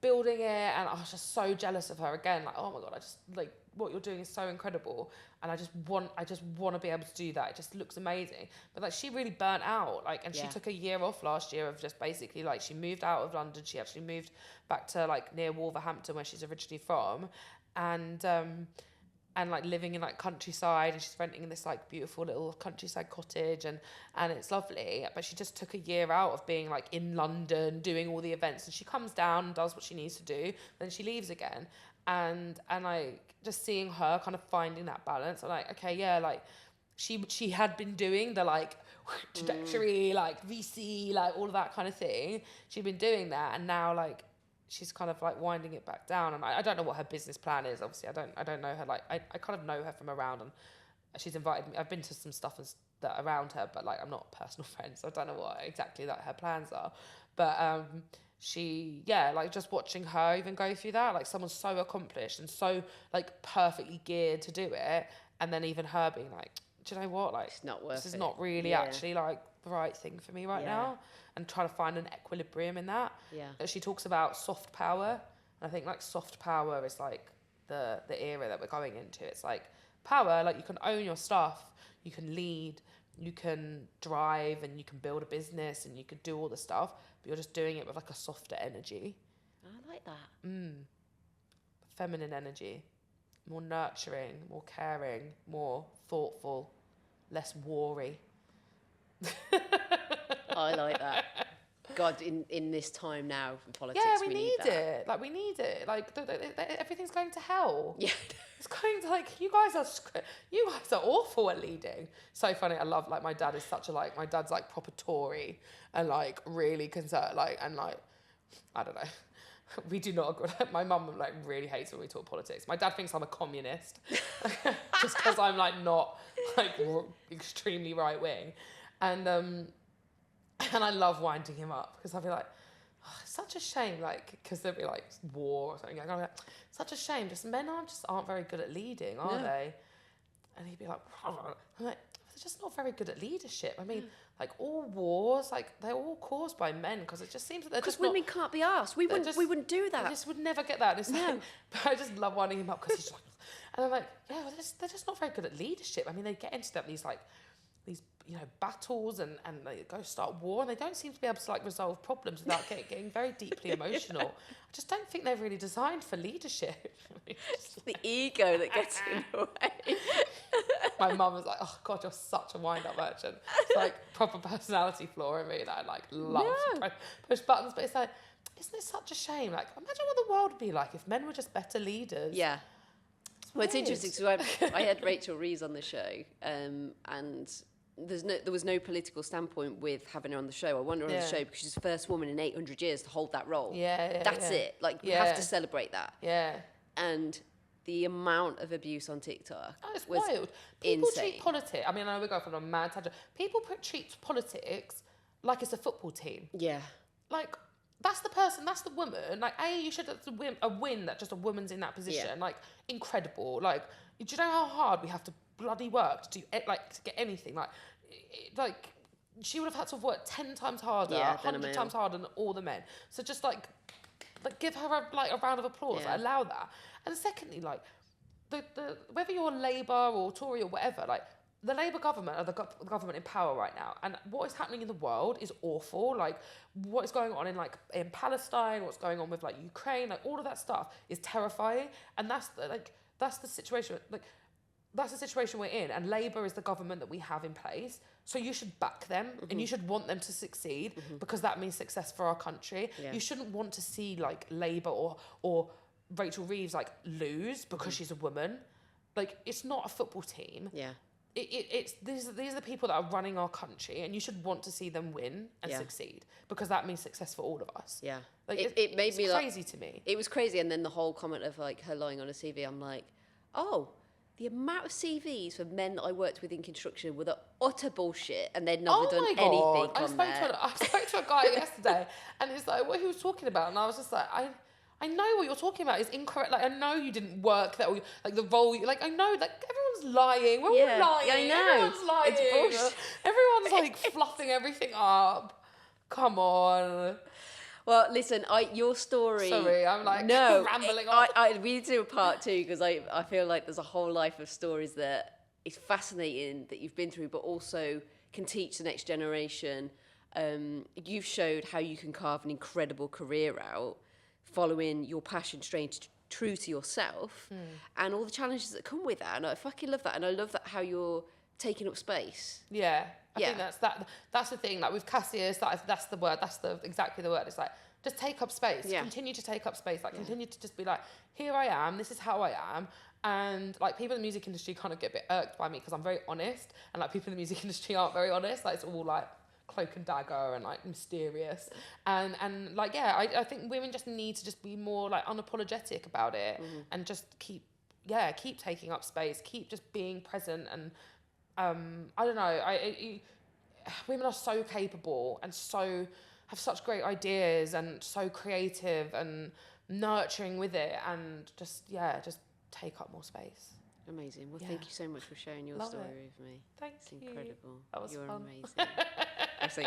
building it, and I was just so jealous of her again. Like, oh my god, I just like what you're doing is so incredible, and I just want to be able to do that. It just looks amazing. But like she really burnt out, like, and she took a year off last year of just basically like she moved out of London. She actually moved back to like near Wolverhampton, where she's originally from, and like living in like countryside, and she's renting in this like beautiful little countryside cottage, and it's lovely. But she just took a year out of being like in London doing all the events, and she comes down and does what she needs to do, then she leaves again. And like just seeing her kind of finding that balance, I'm like, okay, yeah, like she had been doing the like trajectory, like VC, like all of that kind of thing. She'd been doing that, and now like she's kind of like winding it back down. And I don't know what her business plan is. Obviously, I don't know her. Like I kind of know her from around, and she's invited me. I've been to some stuff that around her, but like I'm not a personal friend, so I don't know what exactly like her plans are. But she, like just watching her even go through that, like someone so accomplished and so like perfectly geared to do it, and then even her being like, do you know what, like it's not worth this is it. not really actually like the right thing for me right now, and trying to find an equilibrium in that. That she talks about soft power, and I think like soft power is like the era that we're going into. It's like power, like you can own your stuff, you can lead, you can drive, and you can build a business, and you can do all the stuff, but you're just doing it with like a softer energy. I like that. Feminine energy, more nurturing, more caring, more thoughtful, less wary. I like that. God, in this time now in politics, we need that. it. Like we need it. Like everything's going to hell. Yeah, it's going to like you guys are awful at leading. So funny. I love like my dad is such a like my dad's like proper Tory and like really concerned like and like I don't know. We do not agree. My mum like really hates when we talk politics. My dad thinks I'm a communist just because I'm like not like extremely right wing, and I love winding him up because I'll be like, oh, it's such a shame, like because there'll be like war or something. And I'm like, such a shame. Just men aren't very good at leading, are they? And he'd be like, I'm like, they're just not very good at leadership. I mean, like all wars, like they're all caused by men because it just seems that they're just women can't be asked. We wouldn't do that. I just would never get that. It's like, but I just love winding him up because he's like, and I'm like, yeah, well, they're just not very good at leadership. I mean, they get into these battles and they go start war, and they don't seem to be able to like resolve problems without getting very deeply emotional. I just don't think they're really designed for leadership. It's the ego that gets in the way. My mum was like, oh God, you're such a wind-up merchant. It's like proper personality flaw in me that I like love to push buttons. But it's like, isn't it such a shame? Like, imagine what the world would be like if men were just better leaders. Yeah. Well, it's interesting because I had Rachel Reeves on the show, and there was no political standpoint with having her on the show. I want her on the Yeah. show because she's the first woman in 800 years to hold that role. Yeah, That's yeah. it. Like, we Yeah. have to celebrate that. Yeah. And the amount of abuse on TikTok Oh, it's was wild. People insane. treat politics. I mean, I know we go from a mad tangent. People treat politics like it's a football team. Yeah. Like, that's the person, that's the woman. Like, you should have a win that just a woman's in that position. Yeah. Like, incredible. Like, do you know how hard we have to bloody work to do like to get anything? Like she would have had to work 10 times harder, Yeah, than a 100 male. times harder than all the men. So just like give her a round of applause. Yeah. Like, allow that. And secondly, like the whether you're Labour or Tory or whatever, like the Labour government are the government in power right now, and what is happening in the world is awful. Like what is going on in Palestine, what's going on with like Ukraine, like all of that stuff is terrifying, and that's the situation. Like that's the situation we're in, and Labour is the government that we have in place. So you should back them, and you should want them to succeed because that means success for our country. Yeah. You shouldn't want to see like Labour or Rachel Reeves like lose because she's a woman. Like it's not a football team. Yeah. It's these are the people that are running our country, and you should want to see them win and Yeah. succeed because that means success for all of us. Yeah. Like It made it's me crazy to me. It was crazy, and then the whole comment of like her lying on a CV, I'm like, oh, the amount of CVs for men that I worked with in construction were the utter bullshit, and they'd never done anything on there. I spoke to a guy yesterday, and it's like what he was talking about, and I was just like, I know what you're talking about is incorrect. Like I know you didn't work that, or like the role. Like I know, like everyone's lying. We're Yeah, all lying. I know. Everyone's lying. It's bullshit. Everyone's like fluffing everything up. Come on. Well, listen, your story. Sorry, I'm like no, rambling on. we need to do a part 2 because I feel like there's a whole life of stories that is fascinating that you've been through, but also can teach the next generation. You've showed how you can carve an incredible career out, following your passion, staying true to yourself, and all the challenges that come with that. And I fucking love that, and I love that how you're taking up space. Yeah, I Yeah. think that's the thing. Like with Cassius, that's the word. That's exactly the word. It's like just take up space. Yeah. Continue to take up space. Like continue to just be like, here I am. This is how I am. And like people in the music industry kind of get a bit irked by me because I'm very honest, and like people in the music industry aren't very honest. Like it's all like cloak and dagger and like mysterious. And like yeah, I think women just need to just be more like unapologetic about it and just keep taking up space, keep just being present and. I don't know. Women are so capable and have such great ideas and so creative and nurturing with it, and just take up more space. Amazing. Well, Yeah. thank you so much for sharing your Love story it. with me. Thank it's you. incredible. That was You're fun. amazing. I say